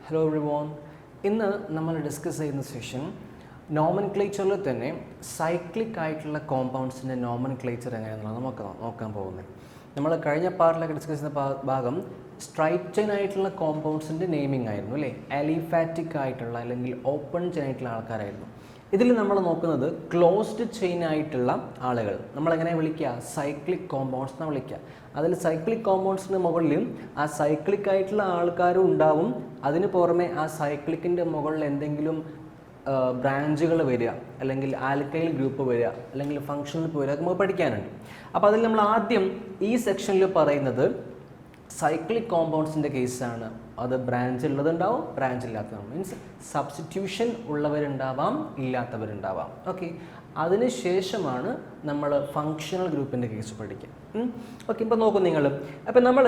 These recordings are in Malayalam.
Hello everyone. ഇന്ന് നമ്മൾ ഡിസ്കസ് ചെയ്യുന്ന സെഷൻ നോമൻക്ലേച്ചറിൽ തന്നെ സൈക്ലിക് ആയിട്ടുള്ള കോമ്പൗണ്ട്സിൻ്റെ നോമൻക്ലേച്ചർ എങ്ങനെയാണെന്നുള്ളത് നമുക്ക് നോക്കാൻ പോകുന്നത്. നമ്മൾ കഴിഞ്ഞ പാർട്ടിലൊക്കെ ഡിസ്കസ് ചെയ്യുന്ന ഭാഗം സ്ട്രൈറ്റ് ചെയിൻ ആയിട്ടുള്ള കോമ്പൗണ്ട്സിൻ്റെ നെയിമിംഗ് ആയിരുന്നു അല്ലേ. അലിഫാറ്റിക് ആയിട്ടുള്ള അല്ലെങ്കിൽ ഓപ്പൺ ചെയിൻ ആയിട്ടുള്ള ആൾക്കാരായിരുന്നു. ഇതിൽ നമ്മൾ നോക്കുന്നത് ക്ലോസ്ഡ് ചെയിൻ ആയിട്ടുള്ള ആളുകൾ നമ്മളെങ്ങനെ വിളിക്കുക, സൈക്ലിക് കോമ്പൗണ്ട്സ് എന്ന് വിളിക്കുക. അതിൽ സൈക്ലിക് കോമ്പൗണ്ട്സിന് മുകളിൽ ആ സൈക്ലിക് ആയിട്ടുള്ള ആൾക്കാരും ഉണ്ടാവും. അതിന് പുറമെ ആ സൈക്ലിക്കിൻ്റെ മുകളിൽ എന്തെങ്കിലും ബ്രാഞ്ചുകൾ വരിക, അല്ലെങ്കിൽ ആൽക്കൈൽ ഗ്രൂപ്പ് വരിക, അല്ലെങ്കിൽ ഫങ്ഷണൽ ഗ്രൂപ്പ് വരിക, നമുക്ക് പഠിക്കാനുണ്ട്. അപ്പോൾ അതിൽ നമ്മൾ ആദ്യം ഈ സെക്ഷനിൽ പറയുന്നത് സൈക്ലിക് കോമ്പൗണ്ട്സിൻ്റെ കേസാണ്. അത് ബ്രാഞ്ച് ഉള്ളതുണ്ടാവും, ബ്രാഞ്ച് ഇല്ലാത്തതും, മീൻസ് സബ്സ്റ്റിറ്റ്യൂഷൻ ഉള്ളവരുണ്ടാവാം, ഇല്ലാത്തവരുണ്ടാവാം. ഓക്കെ, അതിനുശേഷമാണ് നമ്മൾ ഫങ്ഷണൽ ഗ്രൂപ്പിൻ്റെ കേസ് പഠിക്കുക. ഓക്കെ, ഇപ്പോൾ നോക്കും നിങ്ങൾ. അപ്പം നമ്മൾ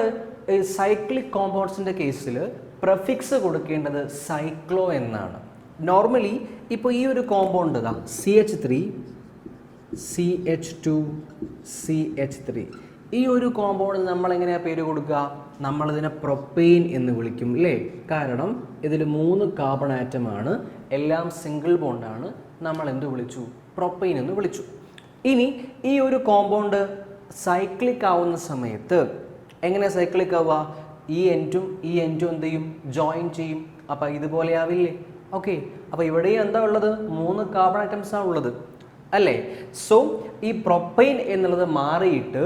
സൈക്ലിക് കോമ്പൗണ്ട്സിൻ്റെ കേസിൽ പ്രിഫിക്സ് കൊടുക്കേണ്ടത് സൈക്ലോ എന്നാണ്. നോർമലി ഇപ്പോൾ ഈ ഒരു കോമ്പൗണ്ട് ഇതാ CH3 CH2 CH3, ഈ ഒരു കോമ്പൗണ്ടിന് നമ്മളെങ്ങനെയാണ് പേര് കൊടുക്കുക? നമ്മളിതിനെ പ്രൊപ്പെയിൻ എന്ന് വിളിക്കും അല്ലേ. കാരണം ഇതിൽ 3 കാർബൺ ആറ്റമാണ്, എല്ലാം സിംഗിൾ ബോണ്ടാണ്. നമ്മൾ എന്ത് വിളിച്ചു? പ്രൊപ്പെയിൻ എന്ന് വിളിച്ചു. ഇനി ഈ ഒരു കോമ്പൗണ്ട് സൈക്ലിക് ആവുന്ന സമയത്ത് എങ്ങനെ സൈക്ലിക് ആവുക? ഈ എൻഡും ഈ എൻഡും എന്ത് ചെയ്യും? ജോയിൻ ചെയ്യും. അപ്പം ഇതുപോലെ ആവില്ലേ? ഓക്കെ, അപ്പോൾ ഇവിടെയും എന്താ ഉള്ളത്? 3 കാർബൺ ആറ്റംസാണ് ഉള്ളത് അല്ലേ. സോ ഈ പ്രൊപ്പൈൻ എന്നുള്ളത് മാറിയിട്ട്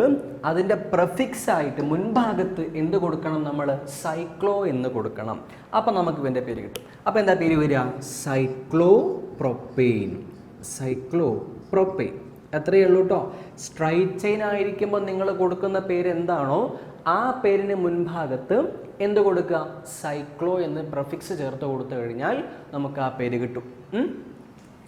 അതിൻ്റെ പ്രഫിക്സ് ആയിട്ട് മുൻഭാഗത്ത് എന്ത് കൊടുക്കണം? നമ്മൾ സൈക്ലോ എന്ന് കൊടുക്കണം. അപ്പം നമുക്ക് ഇതിൻ്റെ പേര് കിട്ടും. അപ്പോൾ എന്താ പേര് വരിക? Cyclo propane. Cyclo propane. അത്രയേ ഉള്ളൂ കേട്ടോ. സ്ട്രൈറ്റ് ചെയിൻ ആയിരിക്കുമ്പോൾ നിങ്ങൾ കൊടുക്കുന്ന പേര് എന്താണോ ആ പേരിന് മുൻഭാഗത്ത് എന്ത് കൊടുക്കുക? സൈക്ലോ എന്ന് പ്രഫിക്സ് ചേർത്ത് കൊടുത്തു കഴിഞ്ഞാൽ നമുക്ക് ആ പേര് കിട്ടും.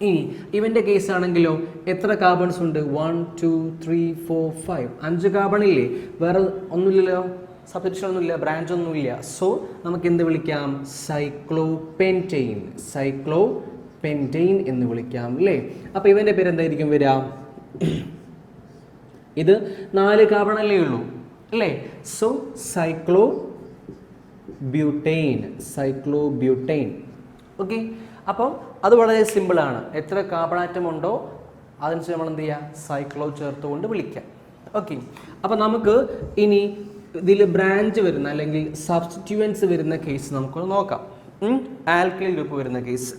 ഇനി ഇവൻ്റെ കേസ് ആണെങ്കിലോ എത്ര കാർബൺസ് ഉണ്ട്? 1 2 3 4 5 5 കാർബൺ ഇല്ലേ? വേറെ ഒന്നുമില്ലല്ലോ, സബ്സ്റ്റിറ്റ്യൂഷൻ ഒന്നുമില്ല, ബ്രാഞ്ച് ഒന്നുമില്ല. സോ നമുക്ക് എന്ത് വിളിക്കാം? സൈക്ലോപെൻറ്റെയിൻ. സൈക്ലോപെൻറ്റെയിൻ എന്ന് വിളിക്കാം അല്ലേ. അപ്പോൾ ഇവൻ്റെ പേര് എന്തായിരിക്കും വരിക? ഇത് 4 കാർബൺ അല്ലേ ഉള്ളൂ അല്ലേ. So cyclo butane. Cyclobutane. Okay, അപ്പം അത് വളരെ സിമ്പിളാണ്. എത്ര കാർബൺ ആറ്റം ഉണ്ടോ അതിനനുസരിച്ച് നമ്മൾ എന്ത് ചെയ്യുക? സൈക്ലോ ചേർത്തുകൊണ്ട് വിളിക്കാം. ഓക്കെ, അപ്പം നമുക്ക് ഇനി ഇതിൽ ബ്രാഞ്ച് വരുന്ന അല്ലെങ്കിൽ സബ്സ്റ്റിറ്റ്യൂവൻസ് വരുന്ന കേസ് നമുക്ക് നോക്കാം. ആൽക്കൈൽ ഗ്രൂപ്പ് വരുന്ന കേസ്.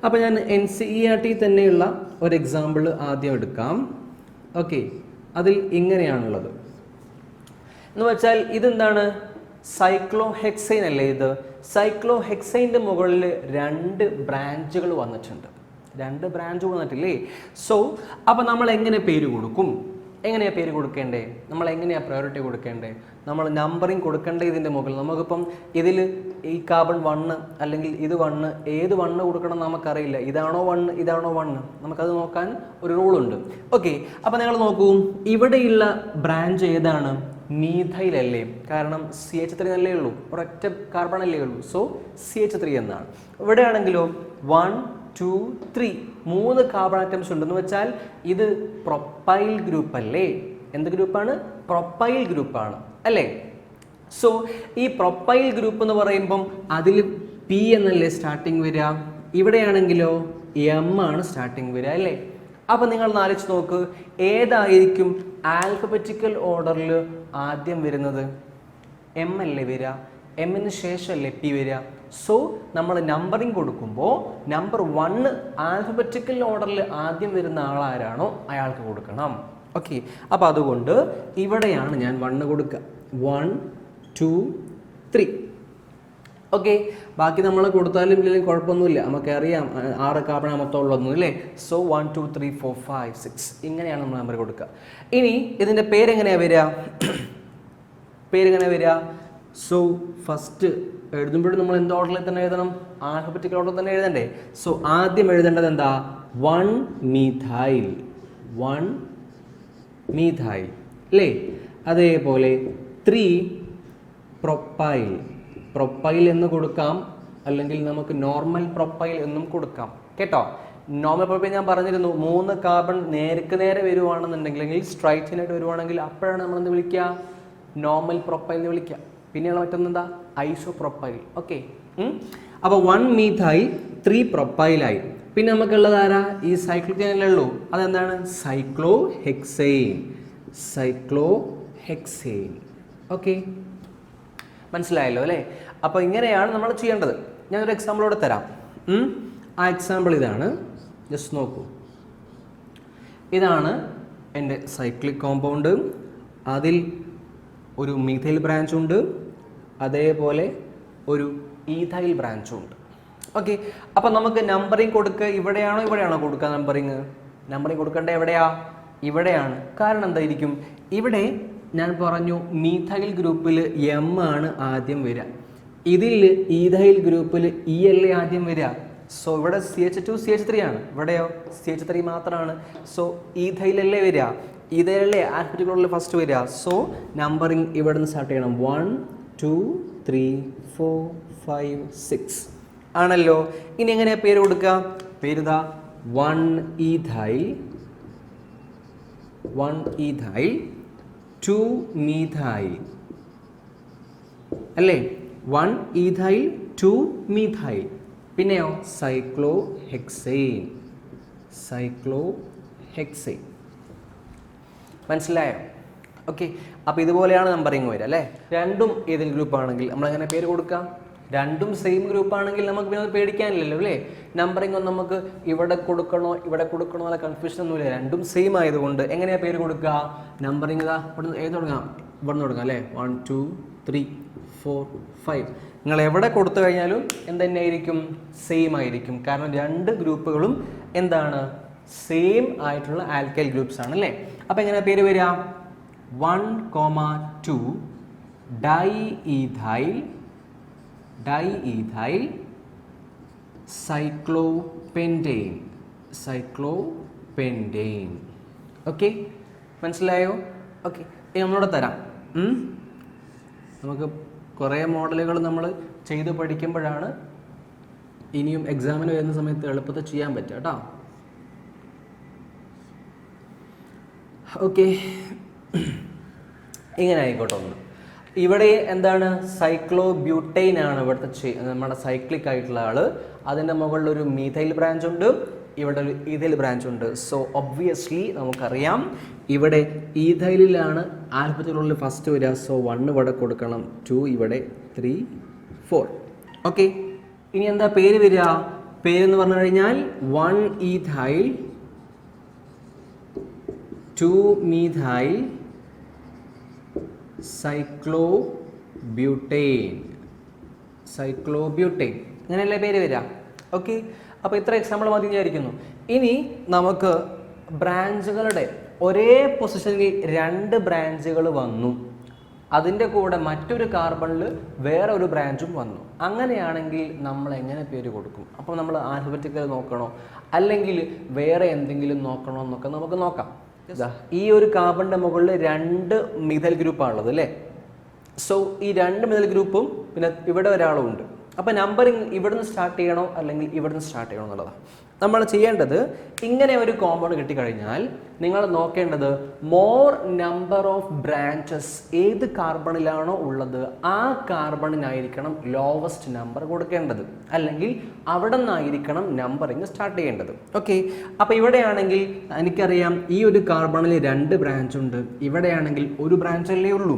അപ്പോൾ ഞാൻ NCERT തന്നെയുള്ള ഒരു എക്സാമ്പിൾ ആദ്യം എടുക്കാം. ഓക്കെ, അതിൽ ഇങ്ങനെയാണുള്ളത് എന്ന് വെച്ചാൽ ഇതെന്താണ്? സൈക്ലോ ഹെക്സൈൻ അല്ലേ ഇത്? സൈക്ലോ ഹെക്സൈൻ്റെ മുകളിൽ 2 ബ്രാഞ്ചുകൾ വന്നിട്ടുണ്ട്. 2 ബ്രാഞ്ച് വന്നിട്ടില്ലേ. സോ അപ്പോൾ നമ്മൾ എങ്ങനെ പേര് കൊടുക്കും? എങ്ങനെയാണ് പേര് കൊടുക്കേണ്ടേ? നമ്മൾ എങ്ങനെയാണ് പ്രയോറിറ്റി കൊടുക്കേണ്ടേ? നമ്മൾ നമ്പറിങ് കൊടുക്കേണ്ടേ ഇതിൻ്റെ മുകളിൽ? നമുക്കിപ്പം ഇതിൽ ഈ കാർബൺ 1 അല്ലെങ്കിൽ ഇത് 1, ഏത് 1 കൊടുക്കണം നമുക്കറിയില്ല. ഇതാണോ 1, ഇതാണോ 1? നമുക്കത് നോക്കാൻ ഒരു റൂളുണ്ട്. ഓക്കെ, അപ്പോൾ നിങ്ങൾ നോക്കൂ, ഇവിടെയുള്ള ബ്രാഞ്ച് ഏതാണ്? മീഥൈൽ അല്ലേ. കാരണം CH3 അല്ലേ ഉള്ളൂ, ഒരൊറ്റ കാർബൺ അല്ലേ ഉള്ളൂ. സോ CH3 എന്നാണ്. ഇവിടെ ആണെങ്കിലോ 1 2 3 3 കാർബൺ ആറ്റംസ് ഉണ്ടെന്ന് വെച്ചാൽ ഇത് പ്രൊപ്പൈൽ ഗ്രൂപ്പ് അല്ലേ. എന്ത് ഗ്രൂപ്പാണ്? പ്രൊപ്പൈൽ ഗ്രൂപ്പാണ് അല്ലേ. സോ ഈ പ്രൊപ്പൈൽ ഗ്രൂപ്പ് എന്ന് പറയുമ്പം അതിൽ P എന്നല്ലേ സ്റ്റാർട്ടിങ് വരിക. ഇവിടെയാണെങ്കിലോ M ആണ് സ്റ്റാർട്ടിങ് വരിക അല്ലേ. അപ്പം നിങ്ങൾ ആലോചിച്ച് നോക്ക്, ഏതായിരിക്കും ആൽഫബറ്റിക്കൽ ഓർഡറിൽ ആദ്യം വരുന്നത്? M അല്ലേ വരിക. എമ്മിന് ശേഷമല്ലേ P വരിക. സോ നമ്മൾ നമ്പറിങ് കൊടുക്കുമ്പോൾ നമ്പർ 1 ആൽഫബറ്റിക്കൽ ഓർഡറിൽ ആദ്യം വരുന്ന ആളാരാണോ അയാൾക്ക് കൊടുക്കണം. ഓക്കെ, അപ്പോൾ അതുകൊണ്ട് ഇവിടെയാണ് ഞാൻ 1 കൊടുക്കുക. 1 2 3. ഓക്കെ, ബാക്കി നമ്മൾ കൊടുത്താലും ഇല്ലെങ്കിലും കുഴപ്പമൊന്നുമില്ല, നമുക്കറിയാം 6 കാർബൺ മൊത്തം ഉള്ളതൊന്നും അല്ലേ. സോ 1 2 3 4 5 6 ഇങ്ങനെയാണ് നമ്മൾ നമ്പർ കൊടുക്കുക. ഇനി ഇതിൻ്റെ പേരെങ്ങനെയാണ് വരിക? പേരെങ്ങനെ വരിക? സോ ഫസ്റ്റ് എഴുതുമ്പോഴും നമ്മൾ എന്ത് ഓർഡറിൽ തന്നെ എഴുതണം? ആൽഫബറ്റിക്കൽ ഓർഡറിൽ തന്നെ എഴുതണ്ടേ. സോ ആദ്യം എഴുതേണ്ടത് എന്താ? 1 മീഥൈൽ. 1 മീഥൈൽ അല്ലേ. അതേപോലെ 3 പ്രൊപ്പൈൽ. പ്രൊപ്പൈൽ എന്ന് കൊടുക്കാം, അല്ലെങ്കിൽ നമുക്ക് നോർമൽ പ്രൊപ്പൈൽ എന്നും കൊടുക്കാം കേട്ടോ. നോർമൽ പ്രൊപ്പൈൽ ഞാൻ പറഞ്ഞിരുന്നു, 3 കാർബൺ നേർക്ക് നേരെ വരുവാണെന്നുണ്ടെങ്കിൽ, അല്ലെങ്കിൽ സ്ട്രൈറ്റ് ചെയിനായിട്ട് വരുവാണെങ്കിൽ അപ്പോഴാണ് നമ്മൾ എന്ത് വിളിക്കുക? നോർമൽ പ്രൊപ്പൈൽ എന്ന് വിളിക്കുക. പിന്നെയുള്ള മറ്റൊന്നെന്താ? ഐസോ പ്രൊപ്പൈൽ. ഓക്കെ, അപ്പോൾ 1 മീഥൈൽ 3 പ്രൊപ്പൈലായി. പിന്നെ നമുക്കുള്ളത് ആരാ? ഈ സൈക്ലിക് ചെയിനല്ലേ ഉള്ളൂ. അതെന്താണ്? Cyclo hexane. ഓക്കെ, മനസ്സിലായല്ലോ അല്ലേ? അപ്പോൾ ഇങ്ങനെയാണ് നമ്മൾ ചെയ്യേണ്ടത്. ഞാനൊരു എക്സാമ്പിളോടെ തരാം. ആ എക്സാമ്പിൾ ഇതാണ്, ജസ്റ്റ് നോക്കൂ. ഇതാണ് എൻ്റെ സൈക്ലിക് കോമ്പൗണ്ട്. അതിൽ ഒരു മീഥൈൽ ബ്രാഞ്ച് ഉണ്ട്, അതേപോലെ ഒരു ഈഥൈൽ ബ്രാഞ്ചും ഉണ്ട്. ഓക്കെ, അപ്പം നമുക്ക് നമ്പറിങ് കൊടുക്കുക ഇവിടെയാണോ കൊടുക്കുക? നമ്പറിങ് കൊടുക്കേണ്ട എവിടെയാ? ഇവിടെയാണ്. കാരണം എന്തായിരിക്കും? ഇവിടെ ഞാൻ പറഞ്ഞു മീഥൈൽ ഗ്രൂപ്പിൽ എം ആണ് ആദ്യം വരിക, ഇതിൽ ഈഥൈൽ ഗ്രൂപ്പിൽ ഇ അല്ലേ ആദ്യം വരിക. സോ ഇവിടെ CH2 CH3 ആണ്, ഇവിടെയോ CH3 മാത്രമാണ്. സോ ഈഥൈലല്ലേ വരിക, ഈഥൈലല്ലേ ആൽഫബറ്റിക്കൽ ഫസ്റ്റ് വരിക. സോ നമ്പറിങ് ഇവിടെ നിന്ന് സ്റ്റാർട്ട് ചെയ്യണം. 1 2 3 4 5 6 ആണല്ലോ. ഇനി എങ്ങനെയാ പേര് കൊടുക്കുക? പേരുതാ 1 ഈഥൈൽ 2 മീഥൈൽ അല്ലേ? 1 ഈഥൈൽ 2 മീഥൈൽ. പിന്നെയോ സൈക്ലോ ഹെക്സെയിൻ. മനസ്സിലായോ? ഓക്കെ, അപ്പോൾ ഇതുപോലെയാണ് നമ്പറിങ് വരിക അല്ലേ? രണ്ടും ഏതെങ്കിലും ഗ്രൂപ്പ് ആണെങ്കിൽ നമ്മളെങ്ങനെ പേര് കൊടുക്കാം? രണ്ടും സെയിം ഗ്രൂപ്പ് ആണെങ്കിൽ നമുക്ക് പിന്നെ പേടിക്കാനില്ലല്ലോ അല്ലേ? നമ്പറിങ് ഒന്നും നമുക്ക് ഇവിടെ കൊടുക്കണോ അല്ല കൺഫ്യൂഷൻ ഒന്നുമില്ല. രണ്ടും സെയിം ആയതുകൊണ്ട് എങ്ങനെയാ പേര് കൊടുക്കുക? നമ്പറിങ് ഇതാ ഇവിടെ തുടങ്ങാം അല്ലേ? 1 2 3 4 5. നിങ്ങൾ എവിടെ കൊടുത്തു കഴിഞ്ഞാലും എന്തുതന്നെയായിരിക്കും? സെയിം ആയിരിക്കും. കാരണം രണ്ട് ഗ്രൂപ്പുകളും എന്താണ്? സെയിം ആയിട്ടുള്ള ആൽക്കൈൽ ഗ്രൂപ്പ്സ് ആണ് അല്ലേ? അപ്പോൾ എങ്ങനെയാ പേര് വരിക? 1, 2 ഡൈഈഥൈൽ സൈക്ലോപെൻറ്റെയിൻ. ഓക്കെ, മനസ്സിലായോ? ഓക്കെ, ഇനി ഒന്നുകൂടെ തരാം. നമുക്ക് കുറേ മോഡലുകൾ നമ്മൾ ചെയ്ത് പഠിക്കുമ്പോഴാണ് ഇനിയും എക്സാമിന് വരുന്ന സമയത്ത് എളുപ്പത്തിൽ ചെയ്യാൻ പറ്റുക കേട്ടോ. ഓക്കെ, ഇങ്ങനെ ആയിക്കോട്ടെ. ഒന്ന് ഇവിടെ എന്താണ്? സൈക്ലോബ്യൂട്ടൈൻ ആണ് ഇവിടുത്തെ നമ്മുടെ സൈക്ലിക് ആയിട്ടുള്ള ആള്. അതിൻ്റെ മുകളിൽ ഒരു മീഥൈൽ ബ്രാഞ്ച് ഉണ്ട്, ഇവിടെ ഒരു ഈഥൈൽ ബ്രാഞ്ച് ഉണ്ട്. സോ ഒബ്വിയസ്ലി നമുക്കറിയാം ഇവിടെ ഈഥൈലിലാണ് ആൽഫബറ്റിലുള്ള ഫസ്റ്റ് വരിക. സോ 1 ഇവിടെ കൊടുക്കണം, 2 ഇവിടെ, 3 4. ഓക്കെ, ഇനി എന്താ പേര് വരിക? പേരെന്ന് പറഞ്ഞു കഴിഞ്ഞാൽ 1 ഈഥൈൽ 2 മീഥൈൽ സൈക്ലോബ്യൂട്ടൈൻ. അങ്ങനെയല്ലേ പേര് വരിക? ഓക്കെ, അപ്പോൾ ഇത്ര എക്സാമ്പിൾ മതി വിചാരിക്കുന്നു. ഇനി നമുക്ക് ബ്രാഞ്ചുകളുടെ ഒരേ പൊസിഷനിൽ 2 ബ്രാഞ്ചുകൾ വന്നു, അതിൻ്റെ കൂടെ മറ്റൊരു കാർബണിൽ വേറെ ഒരു ബ്രാഞ്ചും വന്നു. അങ്ങനെയാണെങ്കിൽ നമ്മൾ എങ്ങനെ പേര് കൊടുക്കും? അപ്പോൾ നമ്മൾ ആൽഫബറ്റിക്കൽ നോക്കണോ അല്ലെങ്കിൽ വേറെ എന്തെങ്കിലും നോക്കണോ എന്നൊക്കെ നമുക്ക് നോക്കാം. ഈ ഒരു കാർബണിൻ്റെ മുകളിൽ 2 മിഥൈൽ ഗ്രൂപ്പാണുള്ളത് അല്ലേ? സോ ഈ 2 മിഥൈൽ ഗ്രൂപ്പും പിന്നെ ഇവിടെ ഒരാളും ഉണ്ട്. അപ്പോൾ നമ്പറിങ് ഇവിടുന്ന് സ്റ്റാർട്ട് ചെയ്യണോ അല്ലെങ്കിൽ ഇവിടുന്ന് സ്റ്റാർട്ട് ചെയ്യണോ എന്നുള്ളതാണ് നമ്മൾ ചെയ്യേണ്ടത്. ഇങ്ങനെ ഒരു കോമ്പൗണ്ട് കിട്ടിക്കഴിഞ്ഞാൽ നിങ്ങൾ നോക്കേണ്ടത് മോർ നമ്പർ ഓഫ് ബ്രാഞ്ചസ് ഏത് കാർബണിലാണോ ഉള്ളത് ആ കാർബണിനായിരിക്കണം ലോവസ്റ്റ് നമ്പർ കൊടുക്കേണ്ടത്, അല്ലെങ്കിൽ അവിടെ നിന്നായിരിക്കണം നമ്പറിങ് സ്റ്റാർട്ട് ചെയ്യേണ്ടത്. ഓക്കെ, അപ്പോൾ ഇവിടെയാണെങ്കിൽ എനിക്കറിയാം ഈ ഒരു കാർബണിൽ 2 ബ്രാഞ്ച് ഉണ്ട്, ഇവിടെയാണെങ്കിൽ ഒരു ബ്രാഞ്ച് അല്ലേ ഉള്ളൂ.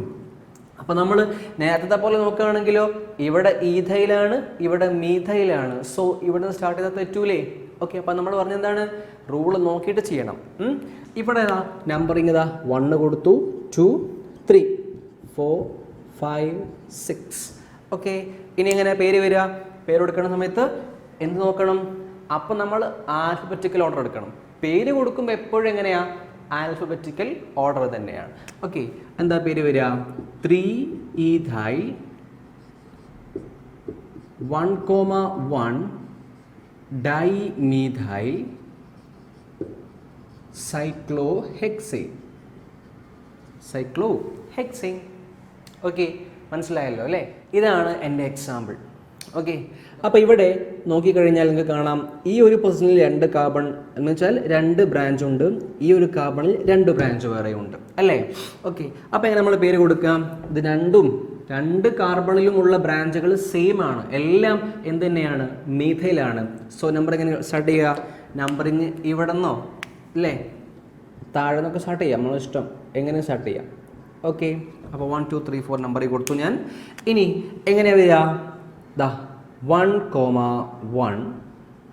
അപ്പോൾ നമ്മൾ നേരത്തെ പോലെ നോക്കുകയാണെങ്കിലോ ഇവിടെ ഈഥൈലാണ്, ഇവിടെ മീഥൈലാണ്. സോ ഇവിടെ നിന്ന് സ്റ്റാർട്ട് ചെയ്താൽ തെറ്റൂലേ? ഓക്കെ, അപ്പോൾ നമ്മൾ പറഞ്ഞെന്താണ്? റൂള് നോക്കിയിട്ട് ചെയ്യണം. ഇവിടെ നമ്പറിങ് 1 കൊടുത്തു, 2 3 4 5 6. ഓക്കെ, ഇനി എങ്ങനെ പേര് വരിക? പേര് കൊടുക്കുന്ന സമയത്ത് എന്ത് നോക്കണം? അപ്പം നമ്മൾ ആൽഫബറ്റിക്കൽ ഓർഡർ എടുക്കണം. പേര് കൊടുക്കുമ്പോൾ എപ്പോഴും എങ്ങനെയാ? ആൽഫബറ്റിക്കൽ ഓർഡർ തന്നെയാണ്. ഓക്കെ, എന്താ പേര് വരിക? 3 ഈഥൈൽ 1,1 ഡൈമീഥൈൽ സൈക്ലോഹെക്സെയിൻ. ഓക്കെ, മനസ്സിലായല്ലോ അല്ലേ? ഇതാണ് എൻ്റെ എക്സാമ്പിൾ. ഓക്കെ, അപ്പോൾ ഇവിടെ നോക്കിക്കഴിഞ്ഞാൽ നിങ്ങൾക്ക് കാണാം ഈ ഒരു പൊസിഷനിൽ 2 കാർബൺ എന്ന് വെച്ചാൽ 2 ബ്രാഞ്ച് ഉണ്ട്, ഈ ഒരു കാർബണിൽ 2 ബ്രാഞ്ച് വേറെ ഉണ്ട് അല്ലേ. ഓക്കെ, അപ്പോൾ എങ്ങനെ നമ്മൾ പേര് കൊടുക്കാം? ഇത് 2 കാർബണിലുമുള്ള ബ്രാഞ്ചുകൾ സെയിം ആണ്, എല്ലാം എന്ത് തന്നെയാണ്? മീഥൈലാണ്. സോ നമ്പർ എങ്ങനെ സ്റ്റാർട്ട് ചെയ്യുക? നമ്പറിങ് ഇവിടെ നിന്നോ അല്ലേ താഴെ നിന്നൊക്കെ സ്റ്റാർട്ട് ചെയ്യാം, നമ്മളെ ഇഷ്ടം എങ്ങനെ സ്റ്റാർട്ട് ചെയ്യാം. ഓക്കെ, അപ്പോൾ 1 2 3 4 നമ്പറിൽ കൊടുത്തു ഞാൻ. ഇനി എങ്ങനെയാണ് വരിക? ദാ 1,1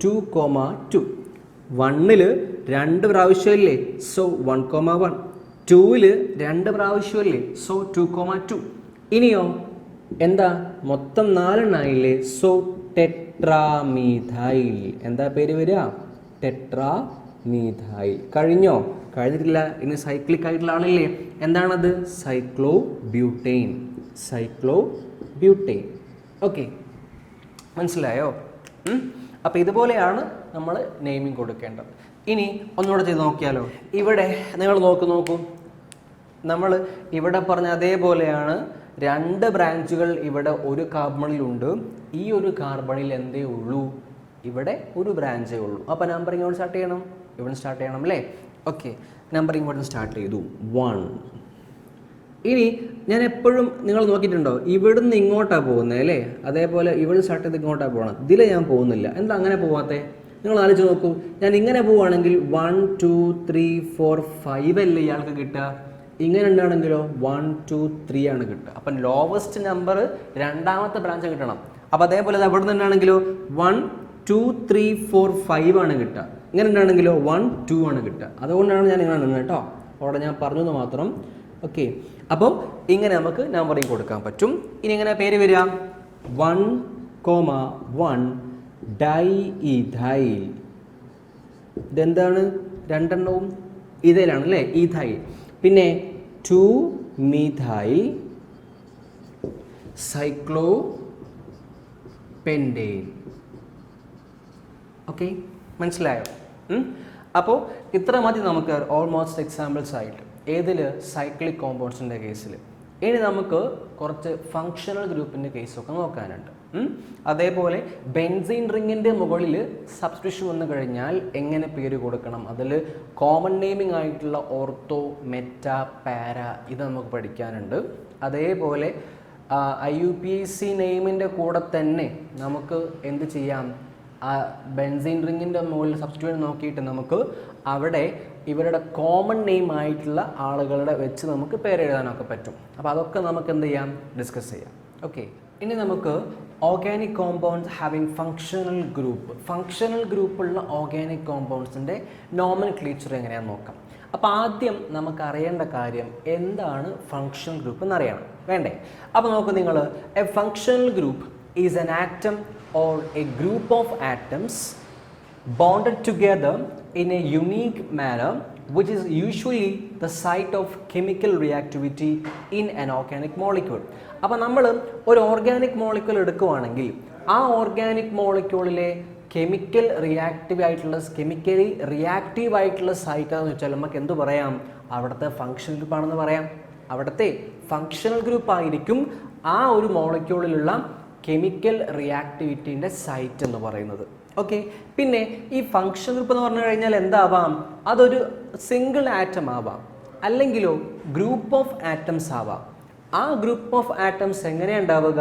2,2 1ൽ 2 പ്രാവശ്യമല്ലേ, സോ 1,1 2ൽ 2 പ്രാവശ്യമല്ലേ, സോ 2,2 ഇനിയോ എന്താ മൊത്തം 4 എണ്ണായില്ലേ, സോ ടെട്രാമീഥൈൽ. എന്താ പേര് വരിക? ടെട്രാമീഥൈൽ. കഴിഞ്ഞോ? കഴിഞ്ഞിട്ടില്ല, ഇനി സൈക്ലിക് ആയിട്ടുള്ള ആളില്ലേ, എന്താണത്? സൈക്ലോബ്യൂട്ടൈൻ. സൈക്ലോബ്യൂട്ടൈൻ. ഓക്കെ, മനസ്സിലായോ? അപ്പോൾ ഇതുപോലെയാണ് നമ്മൾ നെയിമിങ് കൊടുക്കേണ്ടത്. ഇനി ഒന്നുകൂടെ ചെയ്ത് നോക്കിയാലോ. ഇവിടെ നിങ്ങൾ നോക്കൂ, നമ്മൾ ഇവിടെ പറഞ്ഞ അതേപോലെയാണ് 2 ബ്രാഞ്ചുകൾ ഇവിടെ ഒരു കാർബണിലുണ്ട്, ഈ ഒരു കാർബണിൽ എന്തേ ഉള്ളൂ? ഇവിടെ ഒരു ബ്രാഞ്ചേ ഉള്ളൂ. അപ്പോൾ നമ്പറിങ് ഇവിടെ സ്റ്റാർട്ട് ചെയ്യണം, ഇവിടെ സ്റ്റാർട്ട് ചെയ്യണം അല്ലേ. ഓക്കെ, നമ്പറിങ് ഇവിടെ സ്റ്റാർട്ട് ചെയ്തു 1. ഇനി ഞാൻ എപ്പോഴും നിങ്ങൾ നോക്കിയിട്ടുണ്ടോ, ഇവിടുന്ന് ഇങ്ങോട്ടാണ് പോകുന്നത് അല്ലേ, അതേപോലെ ഇവിടെ സ്റ്റാർട്ട് ചെയ്ത് ഇങ്ങോട്ടാണ് പോകണം. ഇതിൽ ഞാൻ പോകുന്നില്ല, എന്താ അങ്ങനെ പോകാത്തേ? നിങ്ങൾ ആലോചിച്ച് നോക്കൂ, ഞാൻ ഇങ്ങനെ പോവുകയാണെങ്കിൽ 1 2 3 4 5 അല്ലേ ഇയാൾക്ക് കിട്ടുക, ഇങ്ങനെ ഉണ്ടാണെങ്കിലോ 1 2 3 ആണ് കിട്ടുക. അപ്പം ലോവസ്റ്റ് നമ്പർ രണ്ടാമത്തെ ബ്രാഞ്ച് കിട്ടണം. അപ്പോൾ അതേപോലെ അവിടെ നിന്നാണെങ്കിലോ 1 2 3 4 5 ആണ് കിട്ടുക, ഇങ്ങനെ ഉണ്ടാണെങ്കിലോ 1 2 ആണ് കിട്ടുക. അതുകൊണ്ടാണ് ഞാൻ ഇങ്ങനെ നിന്നത് കേട്ടോ, അവിടെ ഞാൻ പറഞ്ഞത് മാത്രം. ഓക്കെ, അപ്പോൾ ഇങ്ങനെ നമുക്ക് നമ്പറിങ് കൊടുക്കാൻ പറ്റും. ഇനി എങ്ങനെ പേര് വരിക? 1,1 ഡൈഇഥൈൽ. ഇതെന്താണ്? 2 എണ്ണവും ഇഥൈലാണ് അല്ലേ, ഈഥൈൽ. പിന്നെ 2 മീഥൈൽ സൈക്ലോപെൻറ്റൈൻ. ഓക്കെ, മനസ്സിലായോ? അപ്പോൾ ഇത്ര മതി നമുക്ക് ഓൾമോസ്റ്റ് എക്സാമ്പിൾസ് ആയിട്ട്. ഏതിൽ? സൈക്ലിക് കോമ്പൗണ്ട്സിൻ്റെ കേസിൽ. ഇനി നമുക്ക് കുറച്ച് ഫങ്ഷണൽ ഗ്രൂപ്പിൻ്റെ കേസൊക്കെ നോക്കാനുണ്ട്. അതേപോലെ ബെൻസീൻ റിങ്ങിൻ്റെ മുകളിൽ സബ്സ്റ്റിറ്റ്യൂഷൻ വന്നു കഴിഞ്ഞാൽ എങ്ങനെ പേര് കൊടുക്കണം, അതിൽ കോമൺ നെയിമിംഗ് ആയിട്ടുള്ള ഓർത്തോ, മെറ്റ, പാര ഇത് നമുക്ക് പഠിക്കാനുണ്ട്. അതേപോലെ IUPAC നെയിമിൻ്റെ കൂടെ തന്നെ നമുക്ക് എന്ത് ചെയ്യാം, ബെൻസീൻ റിങ്ങിൻ്റെ മുകളിൽ സബ്സ്റ്റിറ്റ്യൂഷൻ നോക്കിയിട്ട് നമുക്ക് അവിടെ ഇവരുടെ കോമൺ നെയിം ആയിട്ടുള്ള ആളുകളുടെ വെച്ച് നമുക്ക് പേരെഴുതാനൊക്കെ പറ്റും. അപ്പോൾ അതൊക്കെ നമുക്ക് എന്ത് ചെയ്യാം, ഡിസ്കസ് ചെയ്യാം. ഓക്കെ, ഇനി നമുക്ക് ഓർഗാനിക് കോമ്പൗണ്ട്സ് ഹാവിങ് ഫങ്ഷണൽ ഗ്രൂപ്പുള്ള ഓർഗാനിക് കോമ്പൗണ്ട്സിൻ്റെ നോമൻക്ലേച്ചർ എങ്ങനെയാണെന്ന് നോക്കാം. അപ്പോൾ ആദ്യം നമുക്ക് അറിയേണ്ട കാര്യം എന്താണ് ഫങ്ഷണൽ ഗ്രൂപ്പ് എന്നറിയണം, വേണ്ടേ? അപ്പോൾ നോക്കൂ നിങ്ങൾ, A functional group is an atom or a group of atoms bonded together in a unique manner which is usually the site of chemical reactivity in an organic molecule. അപ്പോൾ നമ്മൾ ഒരു ഓർഗാനിക് മോളിക്യൂൾ എടുക്കുകയാണെങ്കിൽ ആ ഓർഗാനിക് മോളിക്യൂളിലെ കെമിക്കലി റിയാക്റ്റീവ് ആയിട്ടുള്ള സൈറ്റ് എന്ന് വെച്ചാൽ നമുക്ക് എന്ത് പറയാം, അവിടുത്തെ ഫങ്ഷണൽ ഗ്രൂപ്പ് ആണെന്ന് പറയാം. അവിടുത്തെ ഫങ്ഷണൽ ഗ്രൂപ്പ് ആയിരിക്കും ആ ഒരു മോളിക്യൂളിലുള്ള കെമിക്കൽ റിയാക്ടിവിറ്റീൻ്റെ സൈറ്റ് എന്ന് പറയുന്നത്. ഓക്കെ, പിന്നെ ഈ ഫങ്ഷണൽ ഗ്രൂപ്പ് എന്ന് പറഞ്ഞു കഴിഞ്ഞാൽ എന്താവാം, അതൊരു സിംഗിൾ ആറ്റം ആവാം, അല്ലെങ്കിലോ ഗ്രൂപ്പ് ഓഫ് ആറ്റംസ് ആവാം. ആ ഗ്രൂപ്പ് ഓഫ് ആറ്റംസ് എങ്ങനെയാണ് ഉണ്ടാവുക?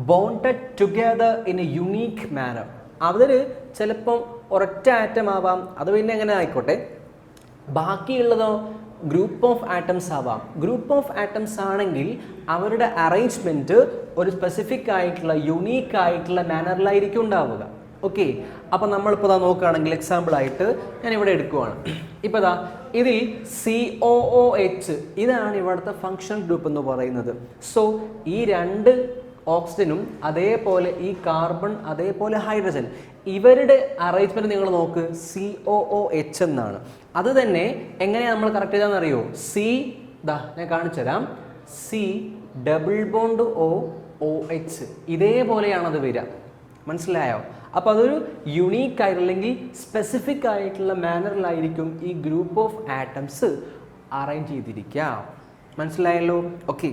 Bonded together in a unique manner. അതിൽ ചിലപ്പം ഒരൊറ്റ ആറ്റം ആവാം, അത് പിന്നെ എങ്ങനെ ആയിക്കോട്ടെ. ബാക്കിയുള്ളതോ ഗ്രൂപ്പ് ഓഫ് ആറ്റംസ് ആവാം. ഗ്രൂപ്പ് ഓഫ് ആറ്റംസ് ആണെങ്കിൽ അവരുടെ അറേഞ്ച്മെൻറ്റ് ഒരു സ്പെസിഫിക് ആയിട്ടുള്ള യുണീക്ക് ആയിട്ടുള്ള മാനറിലായിരിക്കും ഉണ്ടാവുക. ഓക്കെ, അപ്പോൾ നമ്മളിപ്പോൾ നോക്കുകയാണെങ്കിൽ എക്സാമ്പിളായിട്ട് ഞാൻ ഇവിടെ എടുക്കുവാണ്. ഇപ്പോൾ ഇതിൽ COOH ഇതാണ് ഇവിടുത്തെ ഫങ്ഷണൽ ഗ്രൂപ്പ് എന്ന് പറയുന്നത്. സോ ഈ 2 ഓക്സിജനും അതേപോലെ ഈ കാർബൺ അതേപോലെ ഹൈഡ്രജൻ ഇവരുടെ അറേഞ്ച്മെൻറ്റ് നിങ്ങൾ നോക്ക്, COOH എന്നാണ്. അത് തന്നെ എങ്ങനെയാണ് നമ്മൾ കറക്റ്റ് ചെയ്താന്ന് അറിയോ? ഞാൻ കാണിച്ചു തരാം. C ഡബിൾ ബോണ്ട് OH ഇതേപോലെയാണത് വരിക, മനസ്സിലായോ? അപ്പോൾ അതൊരു യുണീക്ക് ആയിട്ട് അല്ലെങ്കിൽ സ്പെസിഫിക് ആയിട്ടുള്ള മാനറിലായിരിക്കും ഈ ഗ്രൂപ്പ് ഓഫ് ആറ്റംസ് അറേഞ്ച് ചെയ്തിരിക്കുക. മനസ്സിലായല്ലോ? ഓക്കെ,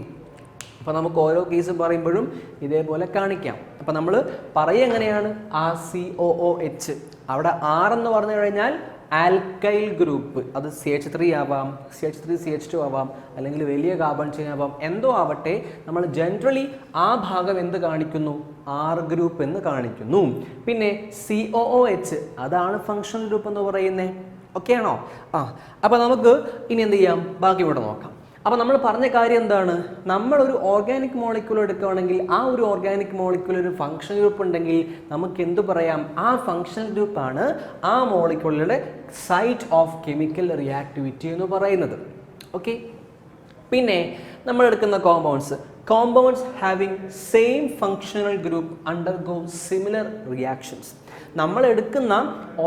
അപ്പോൾ നമുക്ക് ഓരോ കേസ് പറയുമ്പോഴും ഇതേപോലെ കാണിക്കാം. അപ്പോൾ നമ്മൾ പറയുക എങ്ങനെയാണ് RCOOH, അവിടെ R എന്ന് പറഞ്ഞു കഴിഞ്ഞാൽ ആൽക്കൈൽ ഗ്രൂപ്പ്, അത് CH3 ആവാം, CH3CH2 ആവാം, അല്ലെങ്കിൽ വലിയ കാർബൺ ചെയിൻ ആവാം, എന്തോ ആവട്ടെ, നമ്മൾ ജനറലി ആ ഭാഗം എന്ത് കാണിക്കുന്നു, R ഗ്രൂപ്പ് എന്ന് കാണിക്കുന്നു. പിന്നെ COOH അതാണ് ഫങ്ഷണൽ ഗ്രൂപ്പ് എന്ന് പറയുന്നത്. ഓക്കെ ആണോ? അപ്പോൾ നമുക്ക് ഇനി എന്ത് ചെയ്യാം, ബാക്കി ഇവിടെ നോക്കാം. അപ്പോൾ നമ്മൾ പറഞ്ഞ കാര്യം എന്താണ്, നമ്മളൊരു ഓർഗാനിക് മോളിക്യൂൾ എടുക്കുകയാണെങ്കിൽ ആ ഒരു ഓർഗാനിക് മോളിക്യൂൾ ഒരു ഫങ്ഷണൽ ഗ്രൂപ്പ് ഉണ്ടെങ്കിൽ നമുക്ക് എന്ത് പറയാം, ആ ഫങ്ഷണൽ ഗ്രൂപ്പാണ് ആ മോളിക്യൂളുടെ സൈറ്റ് ഓഫ് കെമിക്കൽ റിയാക്ടിവിറ്റി എന്ന് പറയുന്നത്. ഓക്കെ, പിന്നെ നമ്മൾ എടുക്കുന്ന compounds having same functional group undergo similar reactions. നമ്മൾ എടുക്കുന്ന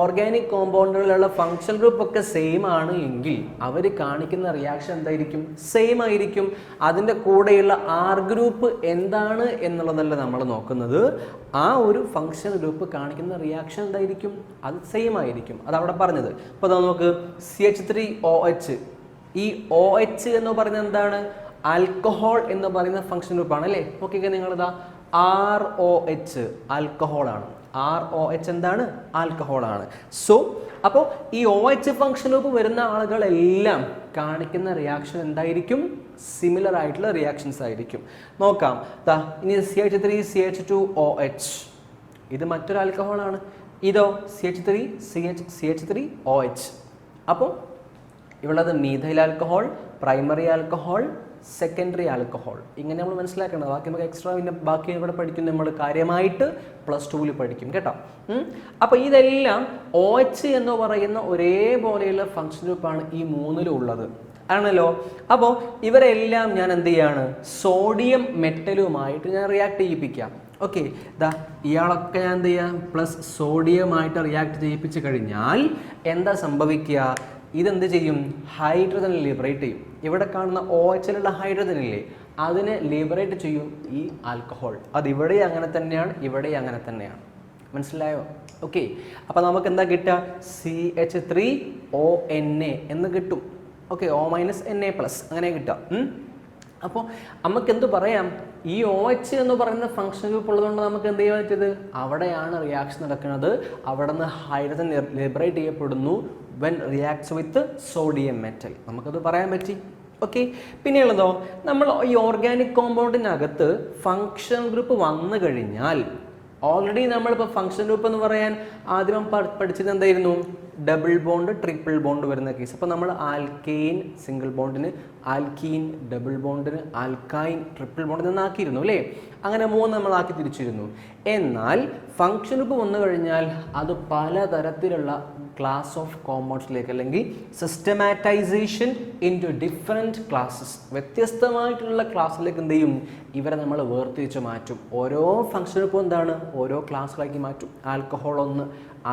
ഓർഗാനിക് കോമ്പൗണ്ടുകളിലുള്ള ഫങ്ഷണൽ ഗ്രൂപ്പ് ഒക്കെ സെയിം ആണ് എങ്കിൽ അവർ കാണിക്കുന്ന റിയാക്ഷൻ എന്തായിരിക്കും, സെയിം ആയിരിക്കും. അതിൻ്റെ കൂടെയുള്ള R ഗ്രൂപ്പ് എന്താണ് എന്നുള്ളതല്ല നമ്മൾ നോക്കുന്നത്, ആ ഒരു ഫങ്ഷണൽ ഗ്രൂപ്പ് കാണിക്കുന്ന റിയാക്ഷൻ എന്തായിരിക്കും, അത് സെയിം ആയിരിക്കും. അതവിടെ പറഞ്ഞത്. അപ്പോൾ നമുക്ക് CH3OH, ഈ OH എന്ന് പറയുന്നത് എന്താണ്, ആൽക്കഹോൾ എന്ന് പറയുന്ന ഫങ്ഷണൽ ഗ്രൂപ്പാണ് അല്ലേ. നോക്കിക്കേ നിങ്ങളിതാ ROH ആൽക്കഹോളാണ്, ROH എന്താണ്, ആൽക്കഹോളാണ്. സോ അപ്പോൾ ഈ OH ഫങ്ഷണൽ ഗ്രൂപ്പ് വരുന്ന ആളുകളെല്ലാം കാണിക്കുന്ന റിയാക്ഷൻ എന്തായിരിക്കും, സിമിലർ ആയിട്ടുള്ള റിയാക്ഷൻസ് ആയിരിക്കും. നോക്കാം, ഇനി CH3CH2OH, ഇത് മറ്റൊരു ആൽക്കഹോളാണ്. ഇതോ CH3OH. അപ്പോൾ ഇവിടുള്ളത് methyl alcohol, primary alcohol, secondary alcohol. ഇങ്ങനെ നമ്മൾ മനസ്സിലാക്കണം. ബാക്കി നമുക്ക് എക്സ്ട്രാ പിന്നെ ബാക്കി ഇവിടെ പഠിക്കും, നമ്മൾ കാര്യമായിട്ട് +2 പഠിക്കും കേട്ടോ. അപ്പോൾ ഇതെല്ലാം OH എന്ന് പറയുന്ന ഒരേപോലെയുള്ള ഫങ്ഷൻ ഗ്രൂപ്പാണ് ഈ മൂന്നിലും ഉള്ളത് ആണല്ലോ. അപ്പോൾ ഇവരെല്ലാം ഞാൻ എന്ത് ചെയ്യാണ്, സോഡിയം മെറ്റലുമായിട്ട് ഞാൻ റിയാക്ട് ചെയ്യിപ്പിക്കാം. ഓക്കെ, ഇയാളൊക്കെ ഞാൻ എന്ത് ചെയ്യാം, പ്ലസ് സോഡിയമായിട്ട് റിയാക്ട് ചെയ്യിപ്പിച്ച് കഴിഞ്ഞാൽ എന്താ സംഭവിക്കുക, ഇതെന്ത് ചെയ്യും, ഹൈഡ്രജൻ ലിബറേറ്റ് ചെയ്യും. ഇവിടെ കാണുന്ന OHലുള്ള ഹൈഡ്രജൻ ഇല്ലേ, അതിനെ ലിബറേറ്റ് ചെയ്യും ഈ ആൽക്കഹോൾ. അത് ഇവിടെ അങ്ങനെ തന്നെയാണ്, ഇവിടെ അങ്ങനെ തന്നെയാണ്. മനസ്സിലായോ? ഓക്കെ, അപ്പോൾ നമുക്ക് എന്താ കിട്ടുക, CH3ONA എന്ന് കിട്ടും. ഓക്കെ, O- Na+ അങ്ങനെ കിട്ടാം. അപ്പോൾ നമുക്ക് എന്ത് പറയാം, ഈ OH എന്ന് പറയുന്ന ഫങ്ഷൻ ഗ്രൂപ്പ് ഉള്ളതുകൊണ്ട് നമുക്ക് എന്ത് ചെയ്യാൻ പറ്റിയത്, അവിടെയാണ് റിയാക്ഷൻ നടക്കുന്നത്, അവിടെ നിന്ന് ഹൈഡ്രജൻ ലിബറേറ്റ് ചെയ്യപ്പെടുന്നു when reacts with sodium metal. നമുക്കത് പറയാൻ പറ്റി. ഓക്കെ, പിന്നെയുള്ളതോ, നമ്മൾ ഈ ഓർഗാനിക് കോമ്പൗണ്ടിനകത്ത് ഫങ്ഷണൽ ഗ്രൂപ്പ് വന്നു കഴിഞ്ഞാൽ ഓൾറെഡി നമ്മളിപ്പോൾ ഫങ്ഷൻ ഗ്രൂപ്പ് എന്ന് പറയാൻ ആദ്യം പഠിച്ചത് എന്തായിരുന്നു, ഡബിൾ ബോണ്ട് ട്രിപ്പിൾ ബോണ്ട് വരുന്ന കേസ്. അപ്പോൾ നമ്മൾ ആൽക്കെയിൻ സിംഗിൾ ബോണ്ടിന്, ആൽക്കീൻ ഡബിൾ ബോണ്ടിന്, ആൽക്കൈൻ ട്രിപ്പിൾ ബോണ്ടിന് എന്നാക്കിയിരുന്നു അല്ലേ. അങ്ങനെ 3 നമ്മളാക്കി തിരിച്ചിരുന്നു. എന്നാൽ ഫങ്ഷൻ ഗ്രൂപ്പ് വന്നു കഴിഞ്ഞാൽ അത് പലതരത്തിലുള്ള ക്ലാസ് ഓഫ് കോമ്പൗണ്ട്സിലേക്ക്, അല്ലെങ്കിൽ സിസ്റ്റമാറ്റൈസേഷൻ ഇൻ ടു ഡിഫറെൻറ്റ് ക്ലാസ്സസ്, വ്യത്യസ്തമായിട്ടുള്ള ക്ലാസ്സിലേക്ക് എന്ത് ചെയ്യും, ഇവരെ നമ്മൾ വേർതിരിച്ച് മാറ്റും. ഓരോ ഫങ്ഷൻ ഗ്രൂപ്പും എന്താണ്, ഓരോ ക്ലാസ്സുകളാക്കി മാറ്റും. ആൽക്കഹോൾ 1,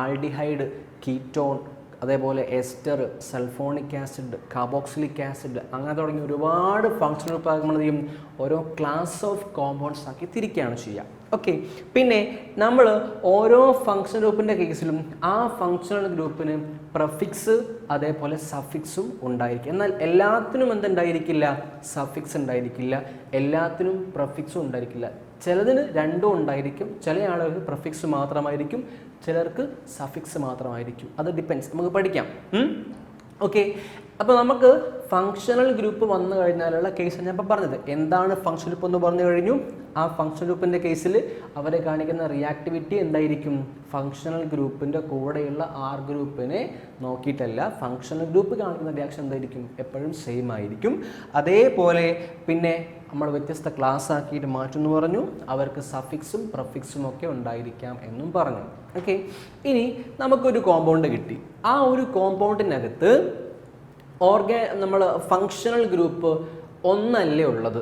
ആൽഡിഹൈഡ്, കീറ്റോൺ, അതേപോലെ ester, sulphonic acid, carboxylic acid, അങ്ങനെ തുടങ്ങി ഒരുപാട് ഫങ്ഷണൽ ഗ്രൂപ്പ് നമ്മൾ ചെയ്യും ഓരോ ക്ലാസ് ഓഫ് കോമ്പൗണ്ട്സ് ആക്കി തിരിക്കുകയാണ് ചെയ്യുക. ഓക്കെ, പിന്നെ നമ്മൾ ഓരോ ഫങ്ഷണൽ ഗ്രൂപ്പിൻ്റെ കേസിലും ആ ഫങ്ഷണൽ ഗ്രൂപ്പിന് പ്രഫിക്സ് അതേപോലെ സഫിക്സും ഉണ്ടായിരിക്കും. എന്നാൽ എല്ലാത്തിനും എന്തുണ്ടായിരിക്കില്ല, സഫിക്സ് ഉണ്ടായിരിക്കില്ല, എല്ലാത്തിനും പ്രഫിക്സും ഉണ്ടായിരിക്കില്ല. ചിലതിന് രണ്ടും ഉണ്ടായിരിക്കും, ചില ആളുകൾക്ക് പ്രഫിക്സ് മാത്രമായിരിക്കും, ചിലർക്ക് സഫിക്സ് മാത്രമായിരിക്കും. അത് ഡിപ്പെൻസ്, നമുക്ക് പഠിക്കാം. ഓക്കെ, അപ്പോൾ നമുക്ക് ഫങ്ഷണൽ ഗ്രൂപ്പ് വന്നു കഴിഞ്ഞാലുള്ള കേസ് ഞാൻ ഇപ്പോൾ പറഞ്ഞത്. എന്താണ് ഫങ്ഷണൽ ഗ്രൂപ്പ് എന്ന് പറഞ്ഞു കഴിഞ്ഞു. ആ ഫങ്ഷണൽ ഗ്രൂപ്പിൻ്റെ കേസിൽ അവരെ കാണിക്കുന്ന റിയാക്ടിവിറ്റി എന്തായിരിക്കും, ഫങ്ഷണൽ ഗ്രൂപ്പിൻ്റെ കൂടെയുള്ള R ഗ്രൂപ്പിനെ നോക്കിയിട്ടല്ല, ഫങ്ഷണൽ ഗ്രൂപ്പ് കാണിക്കുന്ന റിയാക്ഷൻ എന്തായിരിക്കും, എപ്പോഴും സെയിം ആയിരിക്കും. അതേപോലെ പിന്നെ നമ്മൾ വ്യത്യസ്ത ക്ലാസ് ആക്കിയിട്ട് മാറ്റുമെന്ന് പറഞ്ഞു. അവർക്ക് സഫിക്സും പ്രഫിക്സും ഒക്കെ ഉണ്ടായിരിക്കാം എന്നും പറഞ്ഞു. ഓക്കെ, ഇനി നമുക്കൊരു കോമ്പൗണ്ട് കിട്ടി. ആ ഒരു കോമ്പൗണ്ടിനകത്ത് നമ്മൾ ഫങ്ഷണൽ ഗ്രൂപ്പ് ഒന്നല്ലേ ഉള്ളത്,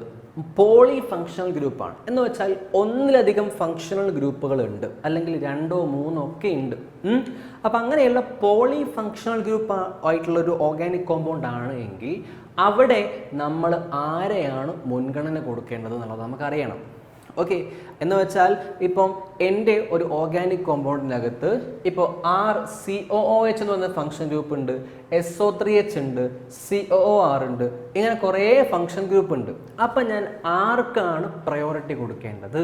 പോളി ഫങ്ഷണൽ ഗ്രൂപ്പാണ്. എന്ന് വെച്ചാൽ ഒന്നിലധികം ഫങ്ഷണൽ ഗ്രൂപ്പുകളുണ്ട്, അല്ലെങ്കിൽ 2ഓ 3ഓ ഒക്കെ ഉണ്ട്. അപ്പം അങ്ങനെയുള്ള പോളി ഫങ്ഷണൽ ഗ്രൂപ്പ് ആയിട്ടുള്ളൊരു ഓർഗാനിക് കോമ്പൗണ്ട് ആണ് എങ്കിൽ അവിടെ നമ്മൾ ആരെയാണ് മുൻഗണന കൊടുക്കേണ്ടത് എന്നുള്ളത് നമുക്കറിയണം. ഓക്കെ, എന്ന് വെച്ചാൽ ഇപ്പം എൻ്റെ ഒരു ഓർഗാനിക് കോമ്പൗണ്ടിനകത്ത് ഇപ്പോൾ RCOOH എന്ന് പറഞ്ഞ ഫങ്ഷൻ ഗ്രൂപ്പ് ഉണ്ട്, SO3H ഉണ്ട്, COOR ഉണ്ട്, ഇങ്ങനെ കുറേ ഫങ്ഷൻ ഗ്രൂപ്പ് ഉണ്ട്. അപ്പം ഞാൻ ആർക്കാണ് പ്രയോറിറ്റി കൊടുക്കേണ്ടത്?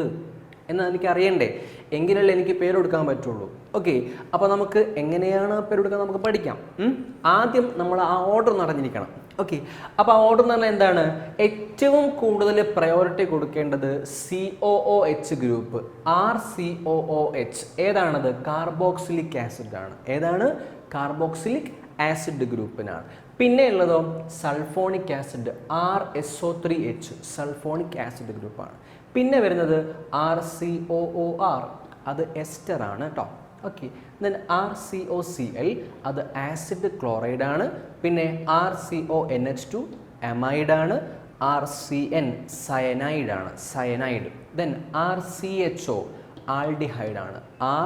എന്ന് എനിക്ക് അറിയണ്ടേ, എങ്കിലല്ലേ എനിക്ക് പേര് കൊടുക്കാൻ പറ്റുള്ളൂ. ഓക്കെ, അപ്പോൾ നമുക്ക് എങ്ങനെയാണ് പേര് കൊടുക്കാൻ നമുക്ക് പഠിക്കാം. ആദ്യം നമ്മൾ ആ ഓർഡർ നടന്നിരിക്കണം. ഓക്കെ, അപ്പോൾ ആ ഓർഡർ എന്ന് പറഞ്ഞാൽ എന്താണ്? ഏറ്റവും കൂടുതൽ പ്രയോറിറ്റി കൊടുക്കേണ്ടത് COOH ഗ്രൂപ്പ്, RCOOH. ഏതാണത്? കാർബോക്സിലിക് ആസിഡ് ആണ്. ഏതാണ്? കാർബോക്സിലിക് ആസിഡ് ഗ്രൂപ്പിനാണ്. പിന്നെ ഉള്ളതോ sulphonic acid, RSO3H, sulphonic acid ഗ്രൂപ്പാണ്. പിന്നെ വരുന്നത് RCOOR, അത് എസ്റ്റർ ആണ് കേട്ടോ. ഓക്കെ, ദെൻ RCOCl, അത് ആസിഡ് ക്ലോറൈഡ് ആണ്. പിന്നെ RCONH2 അമൈഡ് ആണ്. RCN സയനൈഡ് ആണ്, സയനൈഡ്. ദെൻ RCHO ആൽഡിഹൈഡ് ആണ്,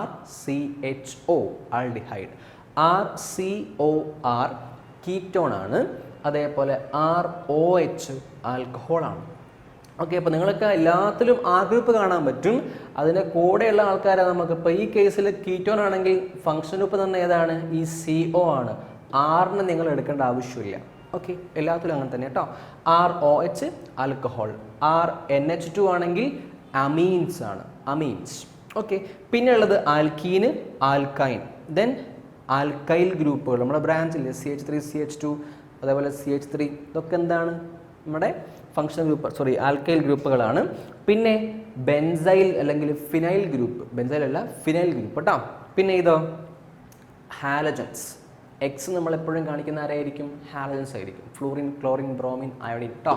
RCHO ആൽഡിഹൈഡ്. RCOR കീറ്റോൺ ആണ്. അതേപോലെ ROH ആൽക്കഹോൾ ആണ്. ഓക്കെ, അപ്പോൾ നിങ്ങൾക്ക് എല്ലാത്തിലും ആ ഗ്രൂപ്പ് കാണാൻ പറ്റും. അതിൻ്റെ കൂടെയുള്ള ആൾക്കാരെ നമുക്ക് ഇപ്പോൾ ഈ കേസിൽ കീറ്റോൺ ആണെങ്കിൽ ഫംഗ്ഷൻ ഗ്രൂപ്പ് തന്നെ ഏതാണ്? ഈ CO ആണ്. ആറിന് നിങ്ങൾ എടുക്കേണ്ട ആവശ്യമില്ല. ഓക്കെ, എല്ലാത്തിലും അങ്ങനെ തന്നെ കേട്ടോ. ROH ആൽക്കഹോൾ, RNH2 ആണെങ്കിൽ അമീൻസ് ആണ്, അമീൻസ്. ഓക്കെ, പിന്നെ ഉള്ളത് ആൽക്കീന്, ആൽക്കൈൻ. ദെൻ ആൽക്കൈൽ ഗ്രൂപ്പുകൾ നമ്മുടെ ബ്രാഞ്ചിൽ CH3, CH2, അതേപോലെ CH3, ഇതൊക്കെ എന്താണ്? നമ്മുടെ ഫങ്ഷണൽ ഗ്രൂപ്പ്, സോറി ആൽക്കൈൽ ഗ്രൂപ്പുകളാണ്. പിന്നെ ബെൻസൈൽ അല്ലെങ്കിൽ ഫിനൈൽ ഗ്രൂപ്പ്, ബെൻസൈൽ അല്ല ഫിനൈൽ ഗ്രൂപ്പ് കേട്ടോ. പിന്നെ ഇതോ ഹാലജൻസ്. എക്സ് നമ്മളെപ്പോഴും കാണിക്കുന്ന ആരായിരിക്കും? ഹാലജൻസ് ആയിരിക്കും. ഫ്ലൂറിൻ, ക്ലോറിൻ, ബ്രോമിൻ, അയോഡിൻ കേട്ടോ.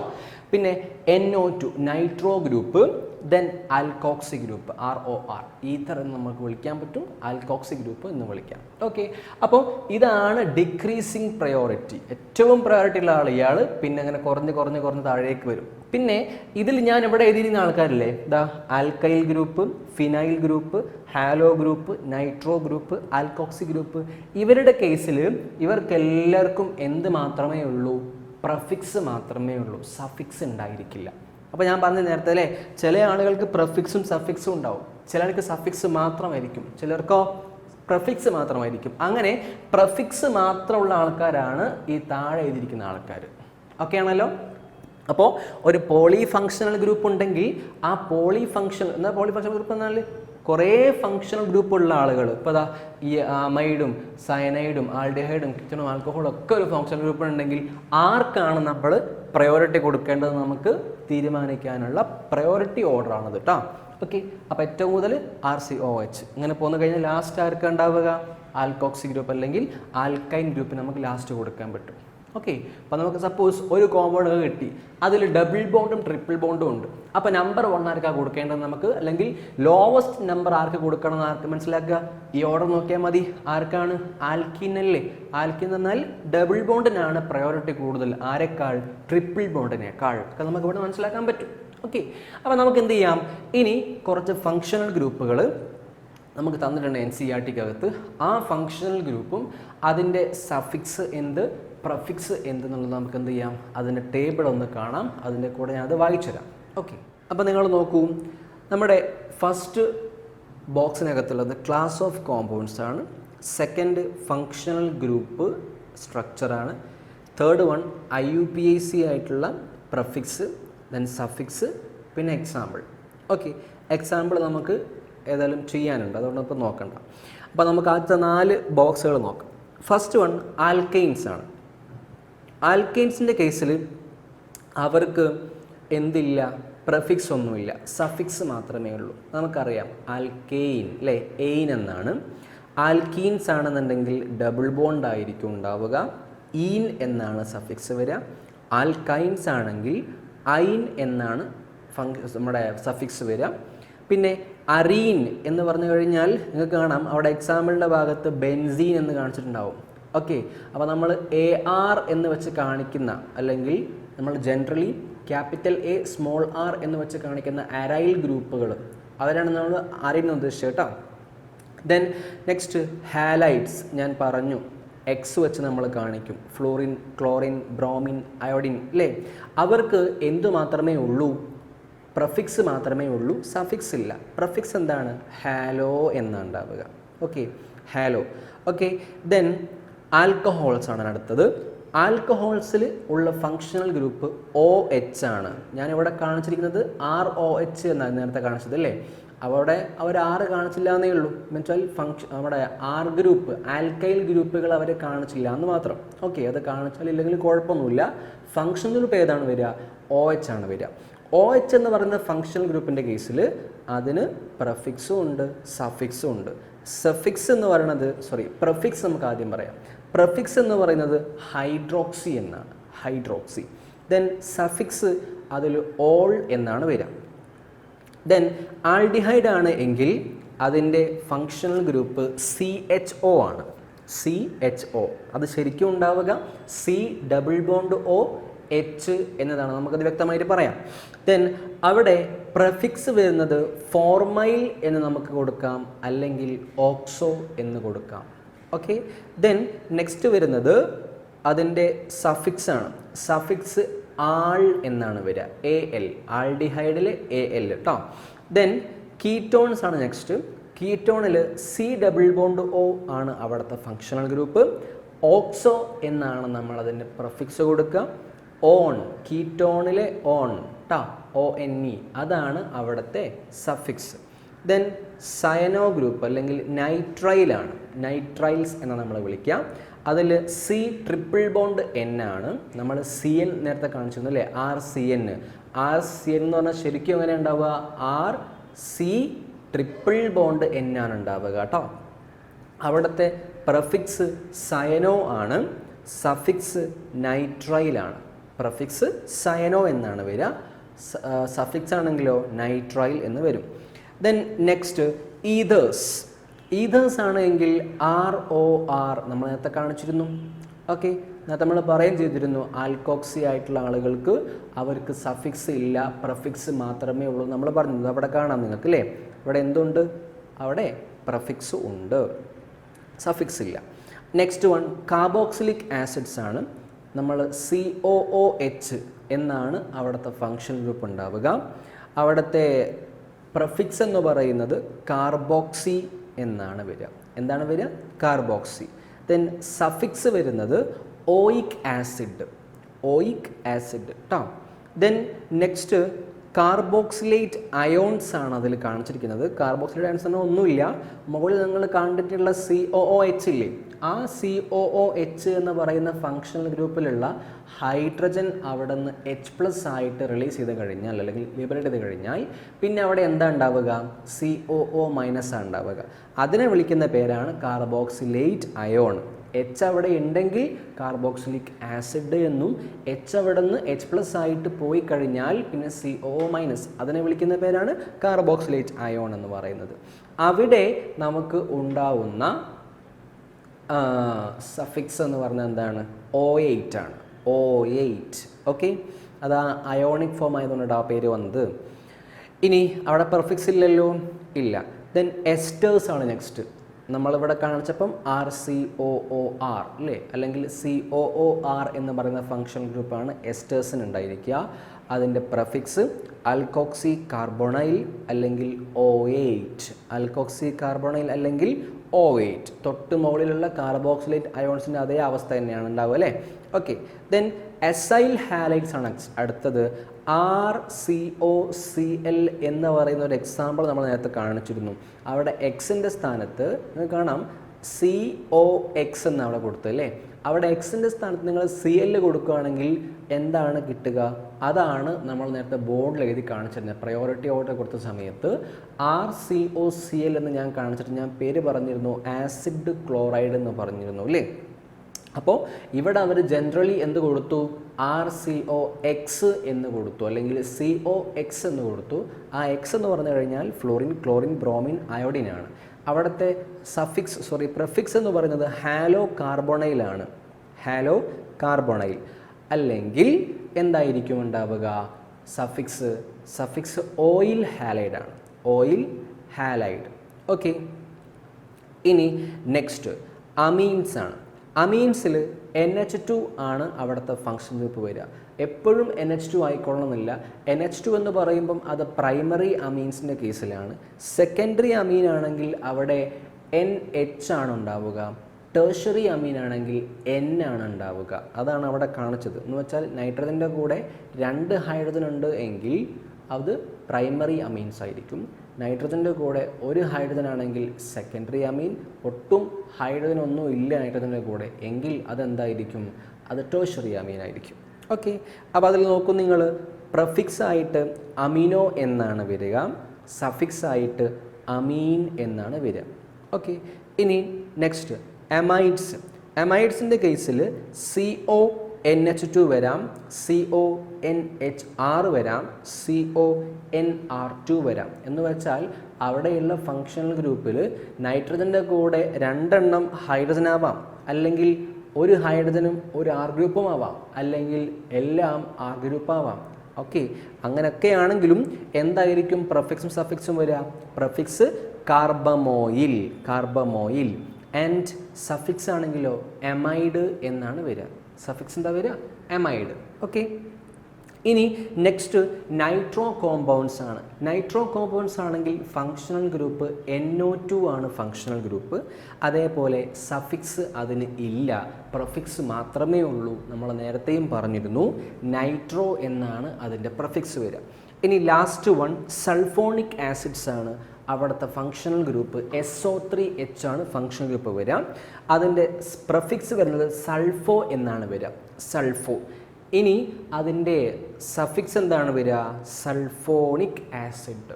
പിന്നെ NO2 nitro group. Then alkoxy group, ROR, ether എന്ന് നമുക്ക് വിളിക്കാൻ പറ്റും, ആൽക്കോക്സി ഗ്രൂപ്പ് എന്ന് വിളിക്കാം. ഓക്കെ, അപ്പോൾ ഇതാണ് ഡിക്രീസിങ് പ്രയോറിറ്റി. ഏറ്റവും പ്രയോറിറ്റി ഉള്ള ആൾ ഇയാൾ, പിന്നെ അങ്ങനെ കുറഞ്ഞ് താഴേക്ക് വരും. പിന്നെ ഇതിൽ ഞാൻ ഇവിടെ എഴുതിയിരുന്ന ആൾക്കാരില്ലേ, ദാ alkyl group, phenyl group, halo group, nitro group, alkoxy group, ഇവരുടെ കേസിൽ ഇവർക്കെല്ലാവർക്കും എന്ത് മാത്രമേ ഉള്ളൂ? പ്രഫിക്സ് മാത്രമേ ഉള്ളൂ, സഫിക്സ് ഉണ്ടായിരിക്കില്ല. അപ്പോൾ ഞാൻ പറഞ്ഞ നേരത്തെ അല്ലേ, ചില ആളുകൾക്ക് പ്രഫിക്സും സഫിക്സും ഉണ്ടാവും, ചിലർക്ക് സഫിക്സ് മാത്രമായിരിക്കും, ചിലർക്കോ പ്രഫിക്സ് മാത്രമായിരിക്കും. അങ്ങനെ പ്രഫിക്സ് മാത്രമുള്ള ആൾക്കാരാണ് ഈ താഴെ എഴുതിയിരിക്കുന്ന ആൾക്കാർ. ഓക്കെ ആണല്ലോ. അപ്പോൾ ഒരു പോളി ഫങ്ഷണൽ ഗ്രൂപ്പ് ഉണ്ടെങ്കിൽ ആ പോളി ഫങ്ഷണൽ ഗ്രൂപ്പ് എന്നാൽ കുറേ ഫങ്ഷണൽ ഗ്രൂപ്പുള്ള ആളുകൾ, ഇപ്പോൾ അതാ ഈ അമൈഡും സയനൈഡും ആൽഡിഹൈഡും കിച്ചണും ആൽക്കഹോളും ഒക്കെ ഒരു ഫങ്ഷണൽ ഗ്രൂപ്പ് ഉണ്ടെങ്കിൽ ആർക്കാണ് നമ്മൾ പ്രയോറിറ്റി കൊടുക്കേണ്ടത് നമുക്ക് തീരുമാനിക്കാനുള്ള പ്രയോറിറ്റി ഓർഡർ ആണത് കേട്ടോ. ഓക്കെ, അപ്പോൾ ഏറ്റവും കൂടുതൽ RCOH. ഇങ്ങനെ പോന്നു കഴിഞ്ഞാൽ ലാസ്റ്റ് ആർക്ക് ഉണ്ടാവുക? ആൽക്കോക്സി ഗ്രൂപ്പ് അല്ലെങ്കിൽ ആൽക്കൈൻ ഗ്രൂപ്പിന് നമുക്ക് ലാസ്റ്റ് കൊടുക്കാൻ പറ്റും. ഓക്കെ, അപ്പോൾ നമുക്ക് സപ്പോസ് ഒരു കോമ്പൗണ്ട് കിട്ടി, അതിൽ ഡബിൾ ബോണ്ടും ട്രിപ്പിൾ ബോണ്ടും ഉണ്ട്. അപ്പോൾ നമ്പർ 1 ആർക്കാണ് കൊടുക്കേണ്ടത് നമുക്ക്, അല്ലെങ്കിൽ ലോവസ്റ്റ് നമ്പർ ആർക്ക് കൊടുക്കണം എന്ന് ആർക്ക് മനസ്സിലാക്കുക? ഈ ഓർഡർ നോക്കിയാൽ മതി. ആർക്കാണ്? ആൽക്കീൻ അല്ലേ. ആൽക്കീൻ എന്ന് പറഞ്ഞാൽ ഡബിൾ ബോണ്ടിനാണ് പ്രയോറിറ്റി കൂടുതൽ, ആരെക്കാൾ? ട്രിപ്പിൾ ബോണ്ടിനേക്കാൾ. ഒക്കെ നമുക്ക് ഇവിടെ മനസ്സിലാക്കാൻ പറ്റും. ഓക്കെ, അപ്പോൾ നമുക്ക് എന്ത് ചെയ്യാം? ഇനി കുറച്ച് ഫങ്ഷണൽ ഗ്രൂപ്പുകൾ നമുക്ക് തന്നിട്ടുണ്ട് NCERT-ക്കകത്ത്. ആ ഫങ്ഷണൽ ഗ്രൂപ്പും അതിൻ്റെ സഫിക്സ് എന്ത്, പ്രഫിക്സ് എന്തെന്നുള്ളത് നമുക്ക് എന്ത് ചെയ്യാം? അതിൻ്റെ ടേബിൾ ഒന്ന് കാണാം, അതിൻ്റെ കൂടെ ഞാൻ അത് വായിച്ചു തരാം. ഓക്കെ, അപ്പോൾ നിങ്ങൾ നോക്കൂ, നമ്മുടെ ഫസ്റ്റ് ബോക്സിനകത്തുള്ളത് ക്ലാസ് ഓഫ് കോമ്പൗണ്ട്സ് ആണ്. സെക്കൻഡ് ഫങ്ഷണൽ ഗ്രൂപ്പ് സ്ട്രക്ചറാണ്. തേർഡ് വൺ IUPAC ആയിട്ടുള്ള പ്രഫിക്സ്, ദെൻ സഫിക്സ്, പിന്നെ എക്സാമ്പിൾ. ഓക്കെ, എക്സാമ്പിൾ നമുക്ക് ഏതായാലും ചെയ്യാനുണ്ട്, അതുകൊണ്ട് ഇപ്പോൾ നോക്കണ്ട. അപ്പോൾ നമുക്ക് ആദ്യത്തെ 4 ബോക്സുകൾ നോക്കാം. ഫസ്റ്റ് വൺ ആൽക്കെയിൻസ് ആണ്. ആൽക്കെയിൻസിൻ്റെ കേസിൽ അവർക്ക് എന്തില്ല? പ്രഫിക്സ് ഒന്നുമില്ല, സഫിക്സ് മാത്രമേ ഉള്ളൂ. നമുക്കറിയാം ആൽക്കെയിൻ അല്ലേ, എയിൻ എന്നാണ്. ആൽക്കീൻസ് ആണെന്നുണ്ടെങ്കിൽ ഡബിൾ ബോണ്ട് ആയിരിക്കും ഉണ്ടാവുക, ഈൻ എന്നാണ് സഫിക്സ് വരിക. ആൽക്കൈൻസ് ആണെങ്കിൽ ഐൻ എന്നാണ് നമ്മുടെ സഫിക്സ് വരിക. പിന്നെ അറീൻ എന്ന് പറഞ്ഞു കഴിഞ്ഞാൽ നിങ്ങൾക്ക് കാണാം അവിടെ എക്സാമ്പിളിൻ്റെ ഭാഗത്ത് ബെൻസീൻ എന്ന് കാണിച്ചിട്ടുണ്ടാവും. ഓക്കെ, അപ്പോൾ നമ്മൾ AR എന്ന് വെച്ച് കാണിക്കുന്ന, അല്ലെങ്കിൽ നമ്മൾ generally capital A small r എന്ന് വെച്ച് കാണിക്കുന്ന അരൈൽ ഗ്രൂപ്പുകൾ, അവരാണ് നമ്മൾ അറീൻ ഉദ്ദേശിച്ചത് കേട്ടോ. ദെൻ നെക്സ്റ്റ് ഹാലൈഡ്സ്, ഞാൻ പറഞ്ഞു എക്സ് വെച്ച് നമ്മൾ കാണിക്കും. ഫ്ലോറിൻ, ക്ലോറിൻ, ബ്രോമിൻ, അയോഡിൻ അല്ലേ. അവർക്ക് എന്തു മാത്രമേ ഉള്ളൂ? പ്രഫിക്സ് മാത്രമേ ഉള്ളൂ, സഫിക്സ് ഇല്ല. പ്രഫിക്സ് എന്താണ്? ഹാലോ എന്നാണ് ഉണ്ടാവുക. Okay, halo. Okay, then alcohols ആണ് അടുത്തത്. ആൽക്കഹോൾസിൽ ഉള്ള ഫങ്ഷണൽ ഗ്രൂപ്പ് OH ആണ്. ഞാനിവിടെ കാണിച്ചിരിക്കുന്നത് ROH എന്നാണ് നേരത്തെ കാണിച്ചത് അല്ലേ. അവിടെ അവർ 6 കാണിച്ചില്ല എന്നേ ഉള്ളൂ. എന്നുവെച്ചാൽ നമ്മുടെ R ഗ്രൂപ്പ് ആൽക്കൈൽ ഗ്രൂപ്പുകൾ അവർ കാണിച്ചില്ല എന്ന് മാത്രം. ഓക്കെ, അത് കാണിച്ചാൽ ഇല്ലെങ്കിൽ കുഴപ്പമൊന്നുമില്ല. ഫങ്ഷണൽ ഗ്രൂപ്പ് ഏതാണ് വരിക? OH ആണ് വരിക. OH എന്ന് പറയുന്ന ഫങ്ഷണൽ ഗ്രൂപ്പിൻ്റെ കേസിൽ അതിന് പ്രഫിക്സും ഉണ്ട് സഫിക്സും ഉണ്ട്. സഫിക്സ് എന്ന് പറയുന്നത് പ്രഫിക്സ് നമുക്ക് ആദ്യം പറയാം. പ്രഫിക്സ് എന്ന് പറയുന്നത് ഹൈഡ്രോക്സി എന്നാണ്, ഹൈഡ്രോക്സി. ദെൻ സഫിക്സ് അതിൽ ഓൾ എന്നാണ് വരിക. ദെൻ ആൽഡിഹൈഡ് ആണ് എങ്കിൽ അതിൻ്റെ ഫങ്ഷണൽ ഗ്രൂപ്പ് CHO ആണ്. CHO അത് ശരിക്കും ഉണ്ടാവുക C+OH എന്നതാണ്, നമുക്കത് വ്യക്തമായിട്ട് പറയാം. ദെൻ അവിടെ പ്രഫിക്സ് വരുന്നത് ഫോർമൈൽ എന്ന് നമുക്ക് കൊടുക്കാം, അല്ലെങ്കിൽ ഓക്സോ എന്ന് കൊടുക്കാം. ഓക്കെ, ദെൻ നെക്സ്റ്റ് വരുന്നത് അതിൻ്റെ സഫിക്സ് ആണ്. സഫിക്സ് ആൾ എന്നാണ് വരിക, AL, ആൾഡിഹൈഡിൽ AL കേട്ടോ. ദെൻ കീറ്റോൺസ് ആണ് നെക്സ്റ്റ്. കീറ്റോണിൽ C+O ആണ് അവിടുത്തെ ഫങ്ഷണൽ ഗ്രൂപ്പ്. ഓക്സോ എന്നാണ് നമ്മൾ അതിൻ്റെ പ്രഫിക്സ് കൊടുക്കുക. ഓൺ, കീറ്റോണിലെ ഓൺ ട്ടോ, ONE അതാണ് അവിടുത്തെ സഫിക്സ്. ദെൻ സയനോ ഗ്രൂപ്പ് അല്ലെങ്കിൽ നൈട്രൈലാണ്, നൈട്രൈൽസ് എന്നാണ് നമ്മൾ വിളിക്കുക. അതിൽ C+N ആണ്. നമ്മൾ CN നേരത്തെ കാണിച്ചിരുന്നു അല്ലേ, RCN. RCN എന്ന് പറഞ്ഞാൽ ശരിക്കും എങ്ങനെ ഉണ്ടാവുക? RC+N ആണ് ഉണ്ടാവുക കേട്ടോ. അവിടുത്തെ പ്രഫിക്സ് സയനോ ആണ്, സഫിക്സ് നൈട്രൈലാണ്. പ്രഫിക്സ് സയനോ എന്നാണ് വരിക, സഫിക്സ് ആണെങ്കിലോ നൈട്രൈൽ എന്ന് വരും. Then next ethers. ഈതേഴ്സ് ആണെങ്കിൽ ROR നമ്മൾ നേരത്തെ കാണിച്ചിരുന്നു. ഓക്കെ, നേരത്തെ നമ്മൾ പറയുകയും ചെയ്തിരുന്നു ആൽക്കോക്സി ആയിട്ടുള്ള ആളുകൾക്ക് അവർക്ക് സഫിക്സ് ഇല്ല, പ്രഫിക്സ് മാത്രമേ ഉള്ളൂ നമ്മൾ പറഞ്ഞത്. അവിടെ കാണാം നിങ്ങൾക്ക് അല്ലേ, ഇവിടെ എന്തുണ്ട്? അവിടെ പ്രഫിക്സ് ഉണ്ട്, സഫിക്സ് ഇല്ല. നെക്സ്റ്റ് വൺ കാർബോക്സിലിക് ആസിഡ്സ് ആണ്. നമ്മൾ COOH എന്നാണ് അവിടുത്തെ ഫങ്ഷൻ ഗ്രൂപ്പ് ഉണ്ടാവുക. അവിടുത്തെ പ്രഫിക്സ് എന്ന് പറയുന്നത് കാർബോക്സി എന്നാണ് വരിക. എന്താണ് വരിക? കാർബോക്സി. ദെൻ സഫിക്സ് വരുന്നത് ഓയിക് ആസിഡ്, ഓയിക് ആസിഡ് ട്ടോ. ദെൻ നെക്സ്റ്റ് കാർബോക്സിലേറ്റ് അയോൺസ് ആണ് അതിൽ കാണിച്ചിരിക്കുന്നത്. കാർബോക്സിലേറ്റ് അയോൺസ് എന്ന് ഒന്നുമില്ല, മുകളിൽ നിങ്ങൾ കണ്ടിട്ടുള്ള COOH ഇല്ലേ, ആ COOH എന്ന് പറയുന്ന ഫങ്ഷണൽ ഗ്രൂപ്പിലുള്ള ഹൈഡ്രജൻ അവിടെ നിന്ന് H+ ആയിട്ട് റിലീസ് ചെയ്ത് കഴിഞ്ഞാൽ അല്ലെങ്കിൽ ലിബറേറ്റ് ചെയ്ത് കഴിഞ്ഞാൽ പിന്നെ അവിടെ എന്താ ഉണ്ടാവുക? COO- ആണ് ഉണ്ടാവുക. അതിനെ വിളിക്കുന്ന പേരാണ് കാർബോക്സിലേറ്റ് അയോൺ. H അവിടെ ഉണ്ടെങ്കിൽ കാർബോക്സിലിക് ആസിഡ് എന്നും, H അവിടെ നിന്ന് H+ ആയിട്ട് പോയി കഴിഞ്ഞാൽ പിന്നെ COO-, അതിനെ വിളിക്കുന്ന പേരാണ് കാർബോക്സിലേറ്റ് അയോൺ എന്ന് പറയുന്നത്. അവിടെ നമുക്ക് ഉണ്ടാവുന്ന സഫിക്സ് എന്ന് പറഞ്ഞാൽ എന്താണ്? O8 ആണ്, O8. ഓക്കെ, അത് അയോണിക് ഫോം ആയതുകൊണ്ടാണ് ആ പേര് വന്നത്. ഇനി അവിടെ പെർഫിക്സ് ഇല്ലല്ലോ, ഇല്ല. ദെൻ എസ്റ്റേഴ്സ് ആണ് നെക്സ്റ്റ്. നമ്മളിവിടെ കാണിച്ചപ്പം RCOOR അല്ലേ, അല്ലെങ്കിൽ COOR എന്ന് പറയുന്ന ഫങ്ഷൻ ഗ്രൂപ്പാണ് എസ്റ്റേഴ്സിന് ഉണ്ടായിരിക്കുക. അതിൻ്റെ പ്രഫിക്സ് ആൽക്കോക്സി കാർബോണൈൽ അല്ലെങ്കിൽ O8, ആൽക്കോക്സി കാർബോണൈൽ അല്ലെങ്കിൽ O8. തൊട്ട് മുകളിലുള്ള കാർബോക്സിലേറ്റ് അയോൺസിൻ്റെ അതേ അവസ്ഥ തന്നെയാണ് ഉണ്ടാവുക അല്ലേ. ഓക്കെ, ദെൻ എസൈൽ ഹാലൈഡ്സ് ആണ് അടുത്തത്. RCOCl എന്ന് പറയുന്ന ഒരു എക്സാമ്പിൾ നമ്മൾ നേരത്തെ കാണിച്ചിരുന്നു. അവിടെ എക്സിൻ്റെ സ്ഥാനത്ത് നിങ്ങൾക്ക് കാണാം COX എന്ന് അവിടെ കൊടുത്തു അല്ലേ. അവിടെ എക്സിൻ്റെ സ്ഥാനത്ത് നിങ്ങൾ Cl കൊടുക്കുകയാണെങ്കിൽ എന്താണ് കിട്ടുക? അതാണ് നമ്മൾ നേരത്തെ ബോർഡിൽ എഴുതി കാണിച്ചിരുന്നത്. പ്രയോറിറ്റി ഓർഡർ കൊടുത്ത സമയത്ത് RCOCl എന്ന് ഞാൻ കാണിച്ചിട്ട് ഞാൻ പേര് പറഞ്ഞിരുന്നു, ആസിഡ് ക്ലോറൈഡ് എന്ന് പറഞ്ഞിരുന്നു അല്ലേ. അപ്പോൾ ഇവിടെ അവർ ജനറലി എന്ത് കൊടുത്തു? RCOX എന്ന് കൊടുത്തു, അല്ലെങ്കിൽ COX എന്ന് കൊടുത്തു. ആ എക്സ് എന്ന് പറഞ്ഞു കഴിഞ്ഞാൽ ഫ്ലോറിൻ, ക്ലോറിൻ, ബ്രോമിൻ, അയോഡിൻ ആണ്. അവിടുത്തെ പ്രഫിക്സ് എന്ന് പറയുന്നത് ഹാലോ കാർബോണൈലാണ്, ഹാലോ കാർബോണൈൽ. അല്ലെങ്കിൽ എന്തായിരിക്കും ഉണ്ടാവുക? സഫിക്സ് ഓയിൽ ഹാലൈഡ് ആണ്, ഓയിൽ ഹാലൈഡ്. ഓക്കെ, ഇനി നെക്സ്റ്റ് അമീൻസ് ആണ്. അമീൻസിൽ NH2 ആണ് അവിടുത്തെ ഫങ്ഷൻ ഗ്രൂപ്പ് വരിക. എപ്പോഴും NH2 ആയിക്കൊള്ളണമെന്നില്ല. NH2 എന്ന് പറയുമ്പം അത് പ്രൈമറി അമീൻസിൻ്റെ കേസിലാണ്. സെക്കൻഡറി അമീൻ ആണെങ്കിൽ അവിടെ NH ആണ് ഉണ്ടാവുക. ടേർഷറി അമീൻ ആണെങ്കിൽ N ആണ് ഉണ്ടാവുക. അതാണ് അവിടെ കാണിച്ചത്. എന്ന് വെച്ചാൽ നൈട്രജൻ്റെ കൂടെ 2 ഹൈഡ്രജൻ ഉണ്ട് എങ്കിൽ അത് പ്രൈമറി അമീൻസ് ആയിരിക്കും. നൈട്രജൻ്റെ കൂടെ ഒരു ഹൈഡ്രജൻ ആണെങ്കിൽ സെക്കൻഡറി അമീൻ, ഒട്ടും ഹൈഡ്രജൻ ഒന്നും ഇല്ല നൈട്രജൻ്റെ കൂടെ എങ്കിൽ അതെന്തായിരിക്കും? അത് ടേർഷ്യറി അമീൻ ആയിരിക്കും. ഓക്കെ, അപ്പോൾ അതിൽ നോക്കൂ നിങ്ങൾ, പ്രഫിക്സ് ആയിട്ട് അമീനോ എന്നാണ് വരിക, സഫിക്സ് ആയിട്ട് അമീൻ എന്നാണ് വരിക. ഓക്കെ, ഇനി നെക്സ്റ്റ് എമൈഡ്സ്. എമൈഡ്സിൻ്റെ കേസിൽ CONH2 വരാം, CONHR വരാം, CONR2 വരാം. എന്ന് വെച്ചാൽ അവിടെയുള്ള ഫങ്ഷണൽ ഗ്രൂപ്പിൽ നൈട്രജൻ്റെ കൂടെ 2 ഹൈഡ്രജൻ ആവാം, അല്ലെങ്കിൽ ഒരു ഹൈഡ്രജനും ഒരു R ഗ്രൂപ്പും ആവാം, അല്ലെങ്കിൽ എല്ലാം R ഗ്രൂപ്പ് ആവാം. ഓക്കെ, അങ്ങനെയൊക്കെ ആണെങ്കിലും എന്തായിരിക്കും പ്രഫിക്സും സഫിക്സും വരിക? പ്രഫിക്സ് കാർബമോയിൽ, കാർബമോയിൽ. ആൻഡ് സഫിക്സ് ആണെങ്കിലോ എമൈഡ് എന്നാണ് വരിക. സഫിക്സ് എന്താ വരിക? എമൈഡ്. ഓക്കെ, ഇനി നെക്സ്റ്റ് നൈട്രോ കോമ്പൗണ്ട്സ് ആണ്. നൈട്രോ കോമ്പൗണ്ട്സ് ആണെങ്കിൽ ഫങ്ഷണൽ ഗ്രൂപ്പ് NO2 ആണ് ഫങ്ഷണൽ ഗ്രൂപ്പ്. അതേപോലെ സഫിക്സ് അതിന് ഇല്ല, പ്രഫിക്സ് മാത്രമേ ഉള്ളൂ. നമ്മൾ നേരത്തെയും പറഞ്ഞിരുന്നു, നൈട്രോ എന്നാണ് അതിൻ്റെ പ്രഫിക്സ് വരിക. ഇനി ലാസ്റ്റ് വൺ സൾഫോണിക് ആസിഡ്സ് ആണ്. അവിടുത്തെ ഫങ്ഷണൽ ഗ്രൂപ്പ് SO3H ആണ് ഫങ്ഷണൽ ഗ്രൂപ്പ് വരിക. അതിൻ്റെ പ്രഫിക്സ് വരുന്നത് സൾഫോ എന്നാണ് വരിക, സൾഫോ. ഇനി അതിൻ്റെ സഫിക്സ് എന്താണ് വരിക? Sulphonic acid.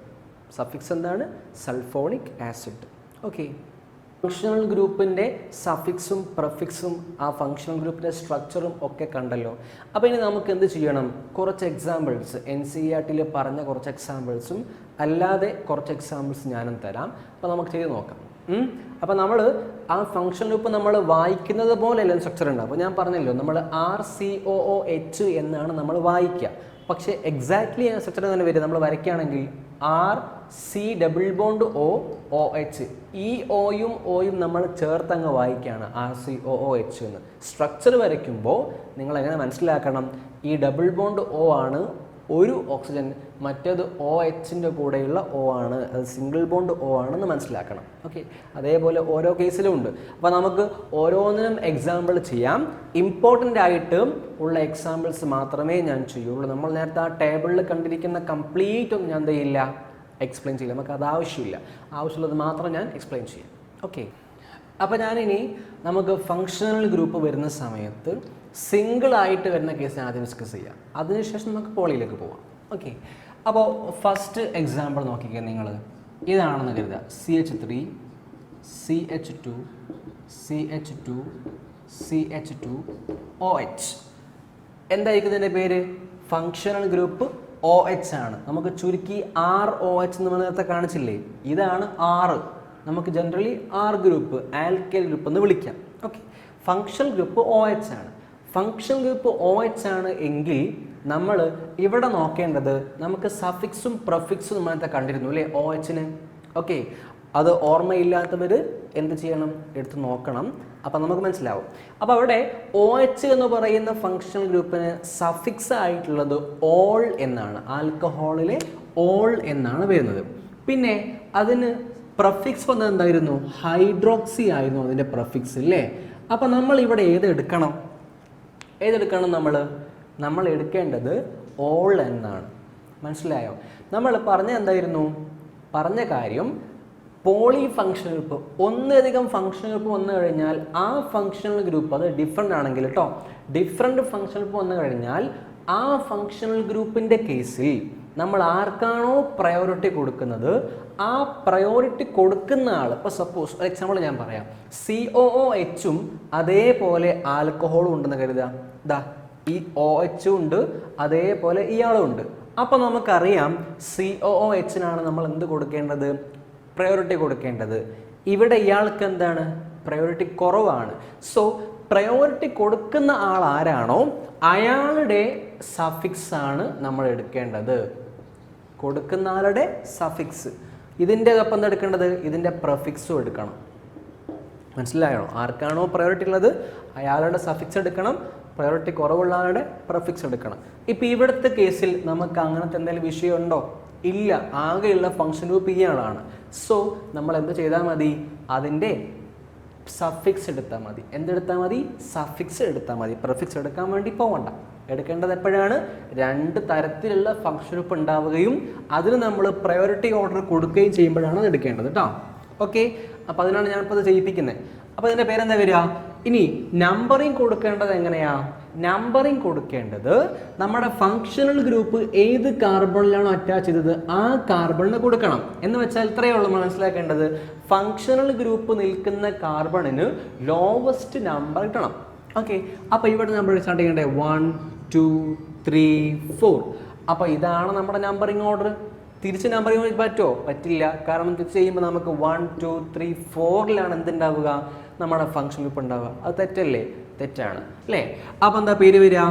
സഫിക്സ് എന്താണ്? Sulphonic acid. ഓക്കെ, ഫങ്ഷണൽ ഗ്രൂപ്പിൻ്റെ സഫിക്സും പ്രഫിക്സും ആ ഫങ്ഷണൽ ഗ്രൂപ്പിൻ്റെ സ്ട്രക്ചറും ഒക്കെ കണ്ടല്ലോ. അപ്പോൾ ഇനി നമുക്ക് എന്ത് ചെയ്യണം? കുറച്ച് എക്സാമ്പിൾസ്, NCERT പറഞ്ഞ കുറച്ച് എക്സാമ്പിൾസും അല്ലാതെ കുറച്ച് എക്സാമ്പിൾസ് ഞാനും തരാം. അപ്പോൾ നമുക്ക് ചെയ്ത് നോക്കാം. അപ്പോൾ നമ്മൾ ആ ഫങ്ഷൻ ഗ്രൂപ്പ് നമ്മൾ വായിക്കുന്നത് പോലെയല്ല സ്ട്രക്ചർ ഉണ്ട്. അപ്പോൾ ഞാൻ പറഞ്ഞല്ലോ, നമ്മൾ RCOOH എന്നാണ് നമ്മൾ വായിക്കുക. പക്ഷേ എക്സാക്ട്ലി ആ സ്ട്രക്ചർ തന്നെ വരിക. നമ്മൾ വരയ്ക്കുകയാണെങ്കിൽ RC∩OOH, ഈ ഓയും ഓയും നമ്മൾ ചേർത്തങ്ങ് വായിക്കുകയാണ് RCOOH എന്ന്. സ്ട്രക്ചർ വരയ്ക്കുമ്പോൾ നിങ്ങൾ എങ്ങനെ മനസ്സിലാക്കണം? ഈ ഡബിൾ ബോണ്ട് O ആണ് ഒരു ഓക്സിജൻ, മറ്റേത് OHൻ്റെ കൂടെയുള്ള O ആണ്, അത് സിംഗിൾ ബോണ്ട് O ആണെന്ന് മനസ്സിലാക്കണം. ഓക്കെ, അതേപോലെ ഓരോ കേസിലും ഉണ്ട്. അപ്പോൾ നമുക്ക് ഓരോന്നിനും എക്സാമ്പിൾ ചെയ്യാം. ഇമ്പോർട്ടൻ്റ് ആയിട്ട് ഉള്ള എക്സാമ്പിൾസ് മാത്രമേ ഞാൻ ചെയ്യുള്ളൂ. നമ്മൾ നേരത്തെ ആ ടേബിളിൽ കണ്ടിരിക്കുന്ന കംപ്ലീറ്റ് ഒന്നും ഞാൻ എന്ത് ചെയ്യില്ല, എക്സ്പ്ലെയിൻ ചെയ്യില്ല. നമുക്ക് അത് ആവശ്യമില്ല. ആവശ്യമുള്ളത് മാത്രം ഞാൻ എക്സ്പ്ലെയിൻ ചെയ്യാം. ഓക്കെ, അപ്പോൾ ഞാനിനി നമുക്ക് ഫങ്ഷണൽ ഗ്രൂപ്പ് വരുന്ന സമയത്ത് സിംഗിളായിട്ട് വരുന്ന കേസ് ആദ്യം ഡിസ്കസ് ചെയ്യാം. അതിനുശേഷം നമുക്ക് പോളിയിലേക്ക് പോവാം. ഓക്കെ, അപ്പോൾ ഫസ്റ്റ് എക്സാമ്പിൾ നോക്കിക്കുക നിങ്ങൾ. ഇതാണെന്ന് കരുതുക, CH3 CH2 CH2 CH2 OH. എന്തായിരിക്കും ഇതിൻ്റെ പേര്? ഫങ്ഷണൽ ഗ്രൂപ്പ് OH ആണ്. നമുക്ക് ചുരുക്കി ROH എന്ന് നേരത്തെ കാണിച്ചില്ലേ, ഇതാണ് R. നമുക്ക് generally R group, alkyl group എന്ന് വിളിക്കാം. ഓക്കെ, ഫങ്ഷണൽ ഗ്രൂപ്പ് OH ആണ്. ഫങ്ഷണൽ ഗ്രൂപ്പ് OH ആണ് എങ്കിൽ നമ്മൾ ഇവിടെ നോക്കേണ്ടത്, നമുക്ക് സഫിക്സും പ്രഫിക്സും നേരത്തെ കണ്ടിരുന്നു അല്ലേ OHന്. ഓക്കെ, അത് ഓർമ്മയില്ലാത്തവർ എന്ത് ചെയ്യണം? എടുത്ത് നോക്കണം. അപ്പം നമുക്ക് മനസ്സിലാവും. അപ്പോൾ അവിടെ OH എന്ന് പറയുന്ന ഫങ്ഷണൽ ഗ്രൂപ്പിന് സഫിക്സ് ആയിട്ടുള്ളത് ഓൾ എന്നാണ്. ആൽക്കഹോളിലെ ഓൾ എന്നാണ് വരുന്നത്. പിന്നെ അതിന് പ്രഫിക്സ് വന്നത് എന്തായിരുന്നു? ഹൈഡ്രോക്സി ആയിരുന്നു അതിൻ്റെ പ്രഫിക്സ് അല്ലേ. അപ്പം നമ്മൾ ഇവിടെ ഏതെടുക്കണം? നമ്മൾ എടുക്കേണ്ടത് ഓൾ എന്നാണ്. മനസ്സിലായോ? നമ്മൾ പറഞ്ഞ കാര്യം പോളി ഫങ്ഷണൽ ഗ്രൂപ്പ്, ഒന്നിലധികം ഫങ്ഷണൽ ഗ്രൂപ്പ് വന്നു കഴിഞ്ഞാൽ ആ ഫങ്ഷണൽ ഗ്രൂപ്പ് അത് ഡിഫറെൻ്റ് ആണെങ്കിൽ കേട്ടോ, ഡിഫറെൻ്റ് ഫങ്ഷണൽ ഗ്രൂപ്പ് വന്നു കഴിഞ്ഞാൽ ആ ഫങ്ഷണൽ ഗ്രൂപ്പിൻ്റെ കേസിൽ നമ്മൾ ആർക്കാണോ പ്രയോറിറ്റി കൊടുക്കുന്നത് ആ പ്രയോറിറ്റി കൊടുക്കുന്ന ആൾ, ഇപ്പോൾ സപ്പോസ് ഒരു എക്സാമ്പിൾ ഞാൻ പറയാം, COOHും അതേപോലെ ആൽക്കഹോളും ഉണ്ടെന്ന് കരുതുക. ഇതാ ഈ OH ഉണ്ട്, അതേപോലെ ഇയാളും ഉണ്ട്. അപ്പോൾ നമുക്കറിയാം COOHനാണ് നമ്മൾ എന്ത് കൊടുക്കേണ്ടത്? പ്രയോറിറ്റി കൊടുക്കേണ്ടത്. ഇവിടെ ഇയാൾക്ക് എന്താണ്? പ്രയോറിറ്റി കുറവാണ്. സോ പ്രയോറിറ്റി കൊടുക്കുന്ന ആൾ ആരാണോ അയാളുടെ സഫിക്സ് ആണ് നമ്മൾ എടുക്കേണ്ടത്. കൊടുക്കുന്ന ആളുടെ സഫിക്സ്. ഇതിൻ്റെ ഒപ്പം എന്താ എടുക്കേണ്ടത്? ഇതിൻ്റെ പ്രഫിക്സും എടുക്കണം. മനസ്സിലായോ? ആർക്കാണോ പ്രയോറിറ്റി ഉള്ളത് അയാളുടെ സഫിക്സ് എടുക്കണം, പ്രയോറിറ്റി കുറവുള്ള ആളുടെ പ്രഫിക്സ് എടുക്കണം. ഇപ്പോൾ ഇവിടുത്തെ കേസിൽ നമുക്ക് അങ്ങനത്തെ എന്തെങ്കിലും വിഷയമുണ്ടോ? ഇല്ല. ആകെയുള്ള ഫങ്ഷൻ ഗ്രൂപ്പ് ഇയാളാണ്. സോ നമ്മൾ എന്ത് ചെയ്താൽ മതി? അതിൻ്റെ സഫിക്സ് എടുത്താൽ മതി. എന്തെടുത്താൽ മതി? സഫിക്സ് എടുത്താൽ മതി. പ്രഫിക്സ് എടുക്കാൻ വേണ്ടി പോകണ്ട. എടുക്കേണ്ടത് എപ്പോഴാണ് 2 തരത്തിലുള്ള ഫംഗ്ഷൻ ഗ്രൂപ്പ് ഉണ്ടാവുകയും അതിന് നമ്മൾ പ്രയോറിറ്റി ഓർഡർ കൊടുക്കുകയും ചെയ്യുമ്പോഴാണ് അത് എടുക്കേണ്ടത് കേട്ടോ. ഓക്കെ, അപ്പോൾ അതിനാണ് ഞാനിപ്പോൾ അത് ചെയ്യിപ്പിക്കുന്നത്. അപ്പോൾ ഇതിൻ്റെ പേരെന്താ വരിക? ഇനി നമ്പറിങ് കൊടുക്കേണ്ടത് എങ്ങനെയാ? നമ്പറിങ് കൊടുക്കേണ്ടത് നമ്മുടെ ഫങ്ഷണൽ ഗ്രൂപ്പ് ഏത് കാർബണിലാണോ അറ്റാച്ച് ചെയ്തത് ആ കാർബണിന് കൊടുക്കണം. എന്ന് വെച്ചാൽ ഇത്രയേ ഉള്ളൂ നമ്മൾ മനസ്സിലാക്കേണ്ടത്. ഫങ്ഷണൽ ഗ്രൂപ്പ് നിൽക്കുന്ന കാർബണിന് ലോവസ്റ്റ് നമ്പർ കിട്ടണം. ഓക്കെ, അപ്പോൾ ഇവിടെ നമ്പർ സ്റ്റാർട്ട് ചെയ്യേണ്ടത് 1 2 3 4. അപ്പോൾ ഇതാണ് നമ്മുടെ നമ്പറിങ് ഓർഡർ. തിരിച്ച് നമ്പറിങ് പറ്റുമോ? പറ്റില്ല. കാരണം തിരിച്ച് ചെയ്യുമ്പോൾ നമുക്ക് 1 2 3 4ലാണ് എന്തുണ്ടാവുക? നമ്മുടെ ഫംഗ്ഷൻ ഗ്രൂപ്പ് ഉണ്ടാവുക. അത് തെറ്റല്ലേ? തെറ്റാണ് അല്ലേ? അപ്പോൾ എന്താ പേര് വരിക?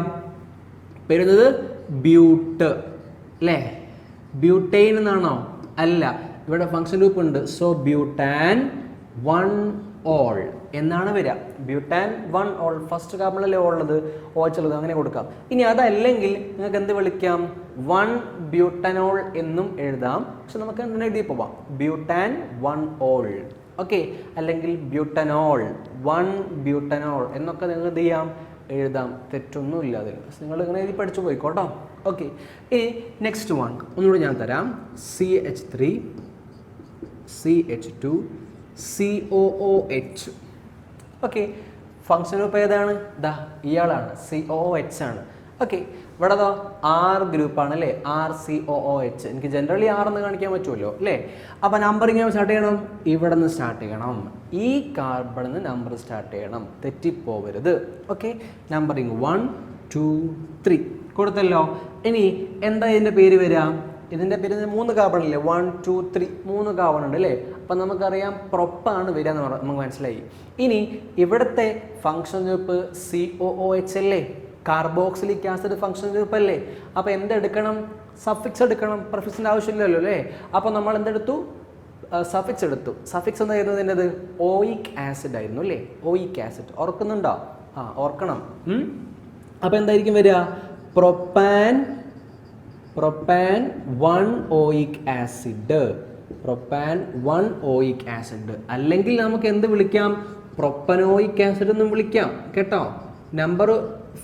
വരുന്നത് ബ്യൂട്ട് അല്ലേ? ബ്യൂട്ടൈൻ എന്നാണോ? അല്ല, ഇവിടെ ഫംഗ്ഷൻ ഗ്രൂപ്പ് ഉണ്ട്. സോ ബ്യൂട്ടാൻ 1 ഓൾ എന്നാണ് വരിക. Butane 1 all. ഫസ്റ്റ് കാർബണിലല്ലേ ഉള്ളത്, ഓച്ചുള്ളത്, അങ്ങനെ കൊടുക്കാം. ഇനി അതല്ലെങ്കിൽ നിങ്ങൾക്ക് എന്ത് വിളിക്കാം? 1 ബ്യൂട്ടനോൾ എന്നും എഴുതാം. പക്ഷെ നമുക്ക് എന്തിനാ എഴുതി പോവാം? Butane 1 all. ഓക്കെ, അല്ലെങ്കിൽ ബ്യൂട്ടനോൾ 1 ബ്യൂട്ടനോൾ എന്നൊക്കെ നിങ്ങൾ എന്ത് ചെയ്യാം? എഴുതാം. തെറ്റൊന്നുമില്ല അതിൽ. നിങ്ങൾ ഇങ്ങനെ എഴുതി പഠിച്ചു പോയിക്കോട്ടോ. ഓക്കെ, ഇനി നെക്സ്റ്റ് വൺ ഒന്നുകൂടി ഞാൻ തരാം. CH3 CH2 COOH. Okay, function group ഏതാണ്? ദാ ഇയാളാണ്, COOH ആണ്. ഓക്കെ, ഇവിടെ ദാ R ഗ്രൂപ്പാണ് അല്ലേ? RCOOH. എനിക്ക് ജനറലി R എന്ന് കാണിക്കാൻ പറ്റുമല്ലോ അല്ലേ? അപ്പോൾ നമ്പറിങ് സ്റ്റാർട്ട് ചെയ്യണം, ഇവിടെ നിന്ന് സ്റ്റാർട്ട് ചെയ്യണം. ഈ കാർബണിൽ നിന്ന് നമ്പർ സ്റ്റാർട്ട് ചെയ്യണം, തെറ്റിപ്പോവരുത്. ഓക്കെ, നമ്പറിങ് 1 2 3 കൊടുത്തല്ലോ. ഇനി എന്താ ഇതിൻ്റെ പേര് വരിക? ഇതിൻ്റെ പേര് 3 കാർബണില്ലേ? 1 2 3 3 കാർബൺ ഉണ്ട് അല്ലേ? അപ്പം നമുക്കറിയാം പ്രൊപ്പാണ് വരിക എന്ന് നമുക്ക് മനസ്സിലായി. ഇനി ഇവിടുത്തെ ഫംഗ്ഷൻ ഗ്രൂപ്പ് COOH അല്ലേ? കാർബോക്സിലിക് ആസിഡ് ഫംഗ്ഷൻ ഗ്രൂപ്പ് അല്ലേ? അപ്പോൾ എന്തെടുക്കണം? സഫിക്സ് എടുക്കണം. പ്രിഫിക്സിൻ്റെ ആവശ്യമില്ലല്ലോ അല്ലേ? അപ്പോൾ നമ്മൾ എന്തെടുത്തു? സഫിക്സ് എടുത്തു. സഫിക്സ് എന്തായിരുന്നു ഇതിൻ്റെത്? ഓയിക് ആസിഡ് ആയിരുന്നു അല്ലേ? ഓയിക് ആസിഡ് ഓർക്കുന്നുണ്ടോ? ഓർക്കണം. അപ്പോൾ എന്തായിരിക്കും വരിക? Propane 1 oic acid. Propane 1 oic acid. അല്ലെങ്കിൽ നമുക്ക് എന്ത് വിളിക്കാം? പ്രൊപ്പനോയിക് ആസിഡ് എന്നും വിളിക്കാം കേട്ടോ. നമ്പർ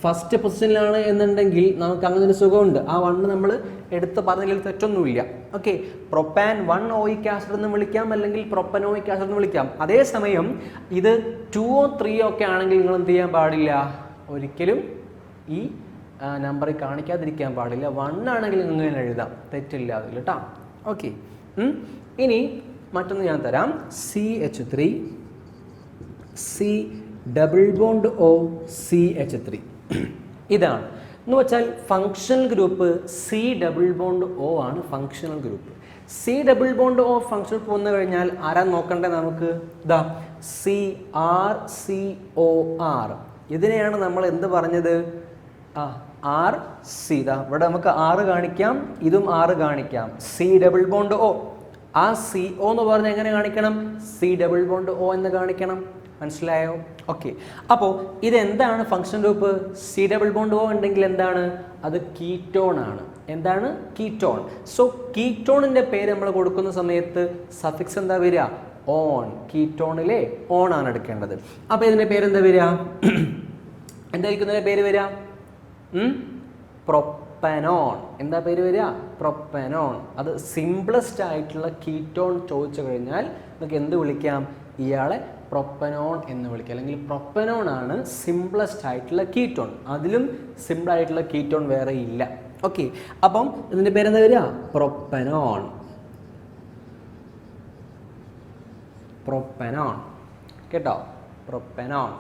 ഫസ്റ്റ് പൊസിഷനിലാണ് എന്നുണ്ടെങ്കിൽ നമുക്ക് അങ്ങനെ ഒരു സുഖമുണ്ട്. ആ 1 നമ്മൾ എടുത്ത് പറഞ്ഞതിൽ തെറ്റൊന്നുമില്ല. ഓക്കെ, പ്രൊപ്പാൻ 1 ഓയിക് ആസിഡ് എന്ന് വിളിക്കാം, അല്ലെങ്കിൽ പ്രൊപ്പനോയിക് ആസിഡ് എന്ന് വിളിക്കാം. അതേസമയം ഇത് 2 3 ഒക്കെ ആണെങ്കിൽ നിങ്ങൾ എന്ത് ചെയ്യാൻ പാടില്ല? ഒരിക്കലും ഈ നമ്പറിൽ കാണിക്കാതിരിക്കാൻ പാടില്ല. 1 ആണെങ്കിൽ നിങ്ങൾ എഴുതാം, തെറ്റില്ല അതിൽ കേട്ടോ. ഓക്കെ, ഇനി മറ്റൊന്ന് ഞാൻ തരാം. CH3 C double bond O CH3. ഇതാണ് എന്ന് വെച്ചാൽ functional group C double bond O ആണ് functional group. C double bond O functional വന്നു കഴിഞ്ഞാൽ ആരാ നോക്കണ്ടേ നമുക്ക്? ഇതാ CrCOR. ഇതിനെയാണ് നമ്മൾ എന്ത് പറഞ്ഞത്? RC. ഇതാ ഇവിടെ നമുക്ക് R കാണിക്കാം, ഇതും R കാണിക്കാം. C double bond O. ആ CO എന്ന് പറഞ്ഞാൽ എങ്ങനെ കാണിക്കണം? C ഡബിൾ ബോണ്ട് O എന്ന് കാണിക്കണം. മനസ്സിലായോ? ഓക്കെ, അപ്പോൾ ഇതെന്താണ് function group? C double bond O ഉണ്ടെങ്കിൽ എന്താണ്? അത് കീറ്റോൺ ആണ്. എന്താണ്? കീറ്റോൺ. സോ കീറ്റോണിൻ്റെ പേര് നമ്മൾ കൊടുക്കുന്ന സമയത്ത് സഫിക്സ് എന്താ വരിക? ഓൺ. കീറ്റോണിലെ ഓൺ ആണ് എടുക്കേണ്ടത്. അപ്പോൾ ഇതിൻ്റെ പേരെന്താ വരിക? എന്തായിരിക്കും ഇതിൻ്റെ പേര് വരിക? പ്രൊപ്പനോൺ. എന്താ പേര് വരിക? പ്രൊപ്പനോൺ. അത് സിംപ്ലസ്റ്റ് ആയിട്ടുള്ള കീറ്റോൺ ചോദിച്ചു കഴിഞ്ഞാൽ നമുക്ക് എന്ത് വിളിക്കാം? ഇയാളെ പ്രൊപ്പനോൺ എന്ന് വിളിക്കുക. അല്ലെങ്കിൽ പ്രൊപ്പനോൺ ആണ് സിംപ്ലസ്റ്റ് ആയിട്ടുള്ള കീറ്റോൺ. അതിലും സിമ്പിൾ ആയിട്ടുള്ള കീറ്റോൺ വേറെ ഇല്ല. ഓക്കെ, അപ്പം ഇതിൻ്റെ പേരെന്താ വരിക? പ്രൊപ്പനോൺ. പ്രൊപ്പനോൺ കേട്ടോ, പ്രൊപ്പനോൺ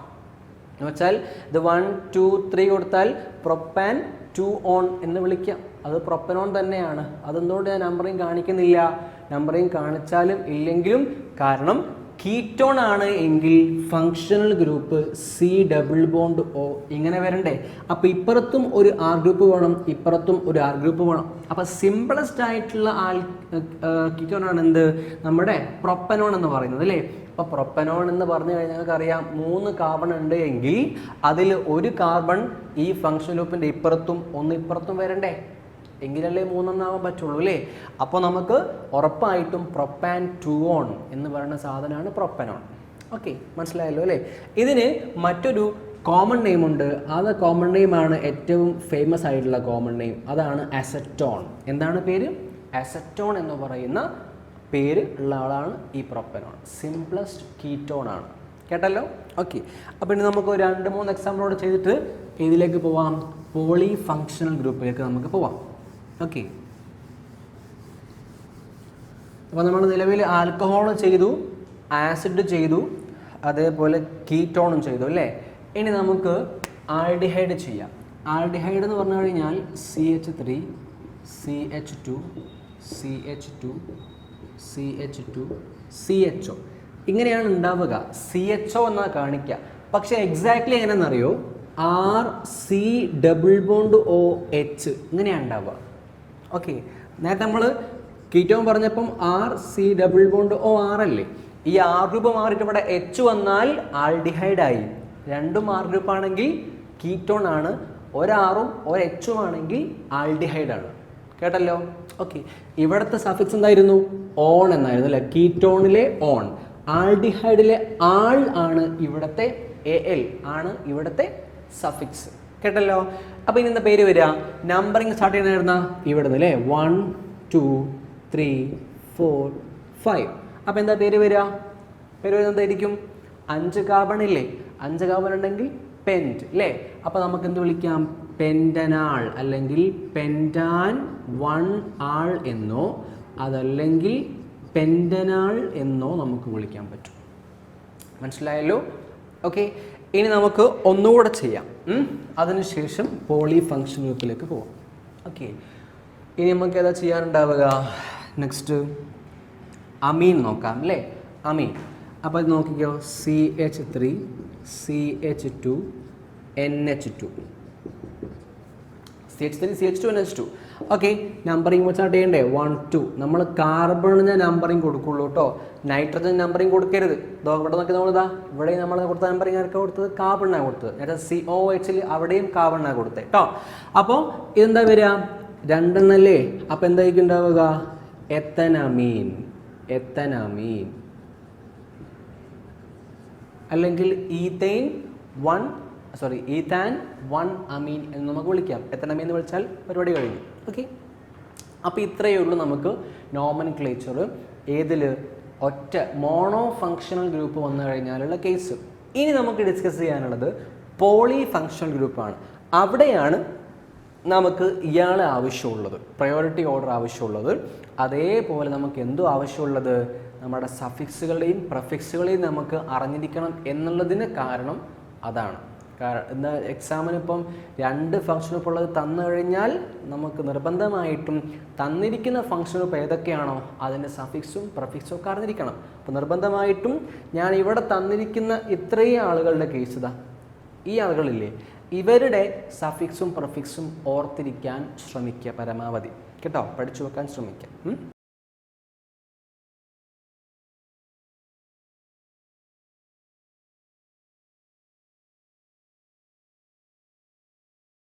എന്ന് വെച്ചാൽ ഇത് 1 2 3 കൊടുത്താൽ പ്രൊപ്പാൻ 2 ഓൺ എന്ന് വിളിക്കാം. അത് പ്രൊപ്പനോൺ തന്നെയാണ്. അതെന്തുകൊണ്ട് ഞാൻ നമ്പറിങ് കാണിക്കുന്നില്ല? നമ്പറിങ് കാണിച്ചാലും ഇല്ലെങ്കിലും, കാരണം കീറ്റോൺ ആണ് എങ്കിൽ functional group C double bond O ഇങ്ങനെ വരണ്ടേ? അപ്പോൾ ഇപ്പുറത്തും ഒരു R ഗ്രൂപ്പ് വേണം, ഇപ്പുറത്തും ഒരു R ഗ്രൂപ്പ് വേണം. അപ്പോൾ സിംപിളസ്റ്റ് ആയിട്ടുള്ള കീറ്റോൺ ആണ് എന്ത്? നമ്മുടെ പ്രൊപ്പനോൺ എന്ന് പറയുന്നത് അല്ലേ? അപ്പോൾ പ്രൊപ്പനോൺ എന്ന് പറഞ്ഞു കഴിഞ്ഞാൽ നമുക്കറിയാം 3 കാർബൺ ഉണ്ട് എങ്കിൽ അതിൽ ഒരു കാർബൺ ഈ ഫങ്ഷൻ ഗ്രൂപ്പിൻ്റെ ഇപ്പുറത്തും ഒന്ന് ഇപ്പുറത്തും വരണ്ടേ? എങ്കിലല്ലേ 3 ആവാൻ പറ്റുള്ളൂ അല്ലേ? അപ്പോൾ നമുക്ക് ഉറപ്പായിട്ടും പ്രൊപ്പാൻ 2 ഓൺ എന്ന് പറയുന്ന സാധനമാണ് പ്രൊപ്പനോൺ. ഓക്കെ, മനസ്സിലായല്ലോ അല്ലേ? ഇതിന് മറ്റൊരു കോമൺ നെയിം ഉണ്ട്. അത് കോമൺ നെയിമാണ് ഏറ്റവും ഫേമസ് ആയിട്ടുള്ള കോമൺ നെയിം. അതാണ് അസറ്റോൺ. എന്താണ് പേര്? അസറ്റോൺ എന്ന് പറയുന്ന പേര് ഉള്ള ആളാണ് ഈ പ്രൊപ്പനോൺ. സിംപ്ലസ്റ്റ് കീറ്റോൺ ആണ്. കേട്ടല്ലോ? ഓക്കെ. അപ്പോൾ ഇനി നമുക്ക് 2-3 എക്സാമ്പിളോട് ചെയ്തിട്ട് ഇതിലേക്ക് പോവാം. പോളി ഫങ്ഷണൽ ഗ്രൂപ്പിലേക്ക് നമുക്ക് പോവാം. ഓക്കെ. അപ്പോൾ നമ്മൾ നിലവിൽ ആൽക്കഹോൾ ചെയ്തു, ആസിഡ് ചെയ്തു, അതേപോലെ കീറ്റോണും ചെയ്തു അല്ലേ? ഇനി നമുക്ക് ആൽഡിഹൈഡ് ചെയ്യാം. ആൽഡിഹൈഡ് എന്ന് പറഞ്ഞു കഴിഞ്ഞാൽ CH3 CH2 CH2 CH2 CHO ഇങ്ങനെയാണ് ഉണ്ടാവുക. CHO എന്നാ കാണിക്കുക. പക്ഷേ എക്സാക്ട്ലി എങ്ങനെയാണെന്നറിയോ? RC⋯OH ഇങ്ങനെയാണ് ഉണ്ടാവുക. ഓക്കെ. നേരത്തെ നമ്മൾ കീറ്റോൺ പറഞ്ഞപ്പം RC⋯OR അല്ലേ? ഈ R ഗ്രൂപ്പ് മാറിയിട്ട് ഇവിടെ H വന്നാൽ ആൽഡിഹൈഡായി. 2 R ഗ്രൂപ്പ് ആണെങ്കിൽ കീറ്റോൺ ആണ്, ഒരാറും ഒരെച്ചും ആണെങ്കിൽ ആൽഡിഹൈഡാണ്. കേട്ടല്ലോ? ഓക്കെ. ഇവിടുത്തെ സഫിക്സ് എന്തായിരുന്നു? ഓൺ എന്നായിരുന്നു അല്ലേ? കീറ്റോണിലെ ഓൺ. ആൽഡിഹൈഡിലെ ആൾ ആണ് ഇവിടുത്തെ AL ആണ് ഇവിടുത്തെ സഫിക്സ്. കേട്ടല്ലോ? അപ്പോൾ ഇനി എന്താ പേര് വരിക? നമ്പറിങ് സ്റ്റാർട്ട് ചെയ്യുന്നതായിരുന്ന ഇവിടുന്ന് അല്ലേ? 1 2 3 4 5. അപ്പോൾ എന്താ പേര് വരിക? പേര് വരുന്നത് എന്തായിരിക്കും? 5 കാർബൺ ഇല്ലേ? 5 കാർബൺ ഉണ്ടെങ്കിൽ പെൻറ്റ് അല്ലേ? അപ്പോൾ നമുക്ക് എന്ത് വിളിക്കാം? പെൻറ്റനാൾ അല്ലെങ്കിൽ പെൻറ്റാൻ 1 ആൾ എന്നോ അതല്ലെങ്കിൽ പെൻറ്റനാൾ എന്നോ നമുക്ക് വിളിക്കാൻ പറ്റും. മനസ്സിലായല്ലോ? ഓക്കെ. ഇനി നമുക്ക് ഒന്നുകൂടെ ചെയ്യാം. അതിനുശേഷം പോളി ഫങ്ഷൻ ഗ്രൂപ്പിലേക്ക് പോവാം. ഓക്കെ. ഇനി നമുക്ക് ഏതാ ചെയ്യാനുണ്ടാവുക? നെക്സ്റ്റ് അമീൻ നോക്കാം അല്ലേ? അമീൻ. അപ്പോൾ ഇത് നോക്കിക്കോ. CH3 CH2 NH2 CH3 CH2 NH2. Okay. Numbering start ചെയ്യണ്ടേ? 1 2. നമ്മൾ കാർബണിന് നമ്പറിങ് കൊടുക്കുള്ളൂ കേട്ടോ. നൈട്രജൻ നമ്പറിങ് കൊടുക്കരുത്. ഇവിടെ നോക്കി നമ്മളിതാ ഇവിടെ നമ്മൾ കൊടുത്ത നമ്പറിങ് ആർക്കാണ് കൊടുത്തത്? കാർബണിനാണ് കൊടുത്തത്. നേരത്തെ COH അവിടെയും കാർബണിനാണ് കൊടുത്തത് കേട്ടോ. അപ്പോൾ ഇതെന്താ വരിക? 2 എണ്ണല്ലേ? അപ്പോൾ എന്തായിരിക്കും ഉണ്ടാവുക? എത്തനമീൻ. എത്തനമീൻ അല്ലെങ്കിൽ ഈത്താൻ 1 അമീൻ എന്ന് നമുക്ക് വിളിക്കാം. എത്തനമീൻ എന്ന് വിളിച്ചാൽ പരിപാടി കഴിഞ്ഞു. ഓക്കെ. അപ്പോൾ ഇത്രയേ ഉള്ളൂ നമുക്ക് നോമൻക്ലേച്ചർ. ഏതിൽ? ഒറ്റ മോണോ ഫങ്ഷണൽ ഗ്രൂപ്പ് വന്നു കഴിഞ്ഞാലുള്ള കേസ്. ഇനി നമുക്ക് ഡിസ്കസ് ചെയ്യാനുള്ളത് പോളി ഫങ്ഷണൽ ഗ്രൂപ്പാണ്. അവിടെയാണ് നമുക്ക് ഇയാളെ ആവശ്യമുള്ളത്, പ്രയോറിറ്റി ഓർഡർ ആവശ്യമുള്ളത്. അതേപോലെ നമുക്ക് എന്തോ ആവശ്യമുള്ളത്? നമ്മുടെ സഫിക്സുകളെയും പ്രഫിക്സുകളെയും നമുക്ക് അറിഞ്ഞിരിക്കണം എന്നുള്ളതിന് കാരണം അതാണ്. എന്താ എക്സാമിന് ഇപ്പം 2 ഫങ്ഷൻ ഗ്രൂപ്പ് ഉള്ളത് തന്നു കഴിഞ്ഞാൽ നമുക്ക് നിർബന്ധമായിട്ടും തന്നിരിക്കുന്ന ഫങ്ഷൻ ഗ്രൂപ്പ് ഏതൊക്കെയാണോ അതിൻ്റെ സഫിക്സും പ്രഫിക്സും ഒക്കെ അറിഞ്ഞിരിക്കണം. അപ്പോൾ നിർബന്ധമായിട്ടും ഞാൻ ഇവിടെ തന്നിരിക്കുന്ന ഇത്രയും ആളുകളുടെ കേസ് ഇതാ, ഈ ആളുകളില്ലേ, ഇവരുടെ സഫിക്സും പ്രഫിക്സും ഓർത്തിരിക്കാൻ ശ്രമിക്കുക പരമാവധി കേട്ടോ. പഠിച്ചു വെക്കാൻ ശ്രമിക്കുക.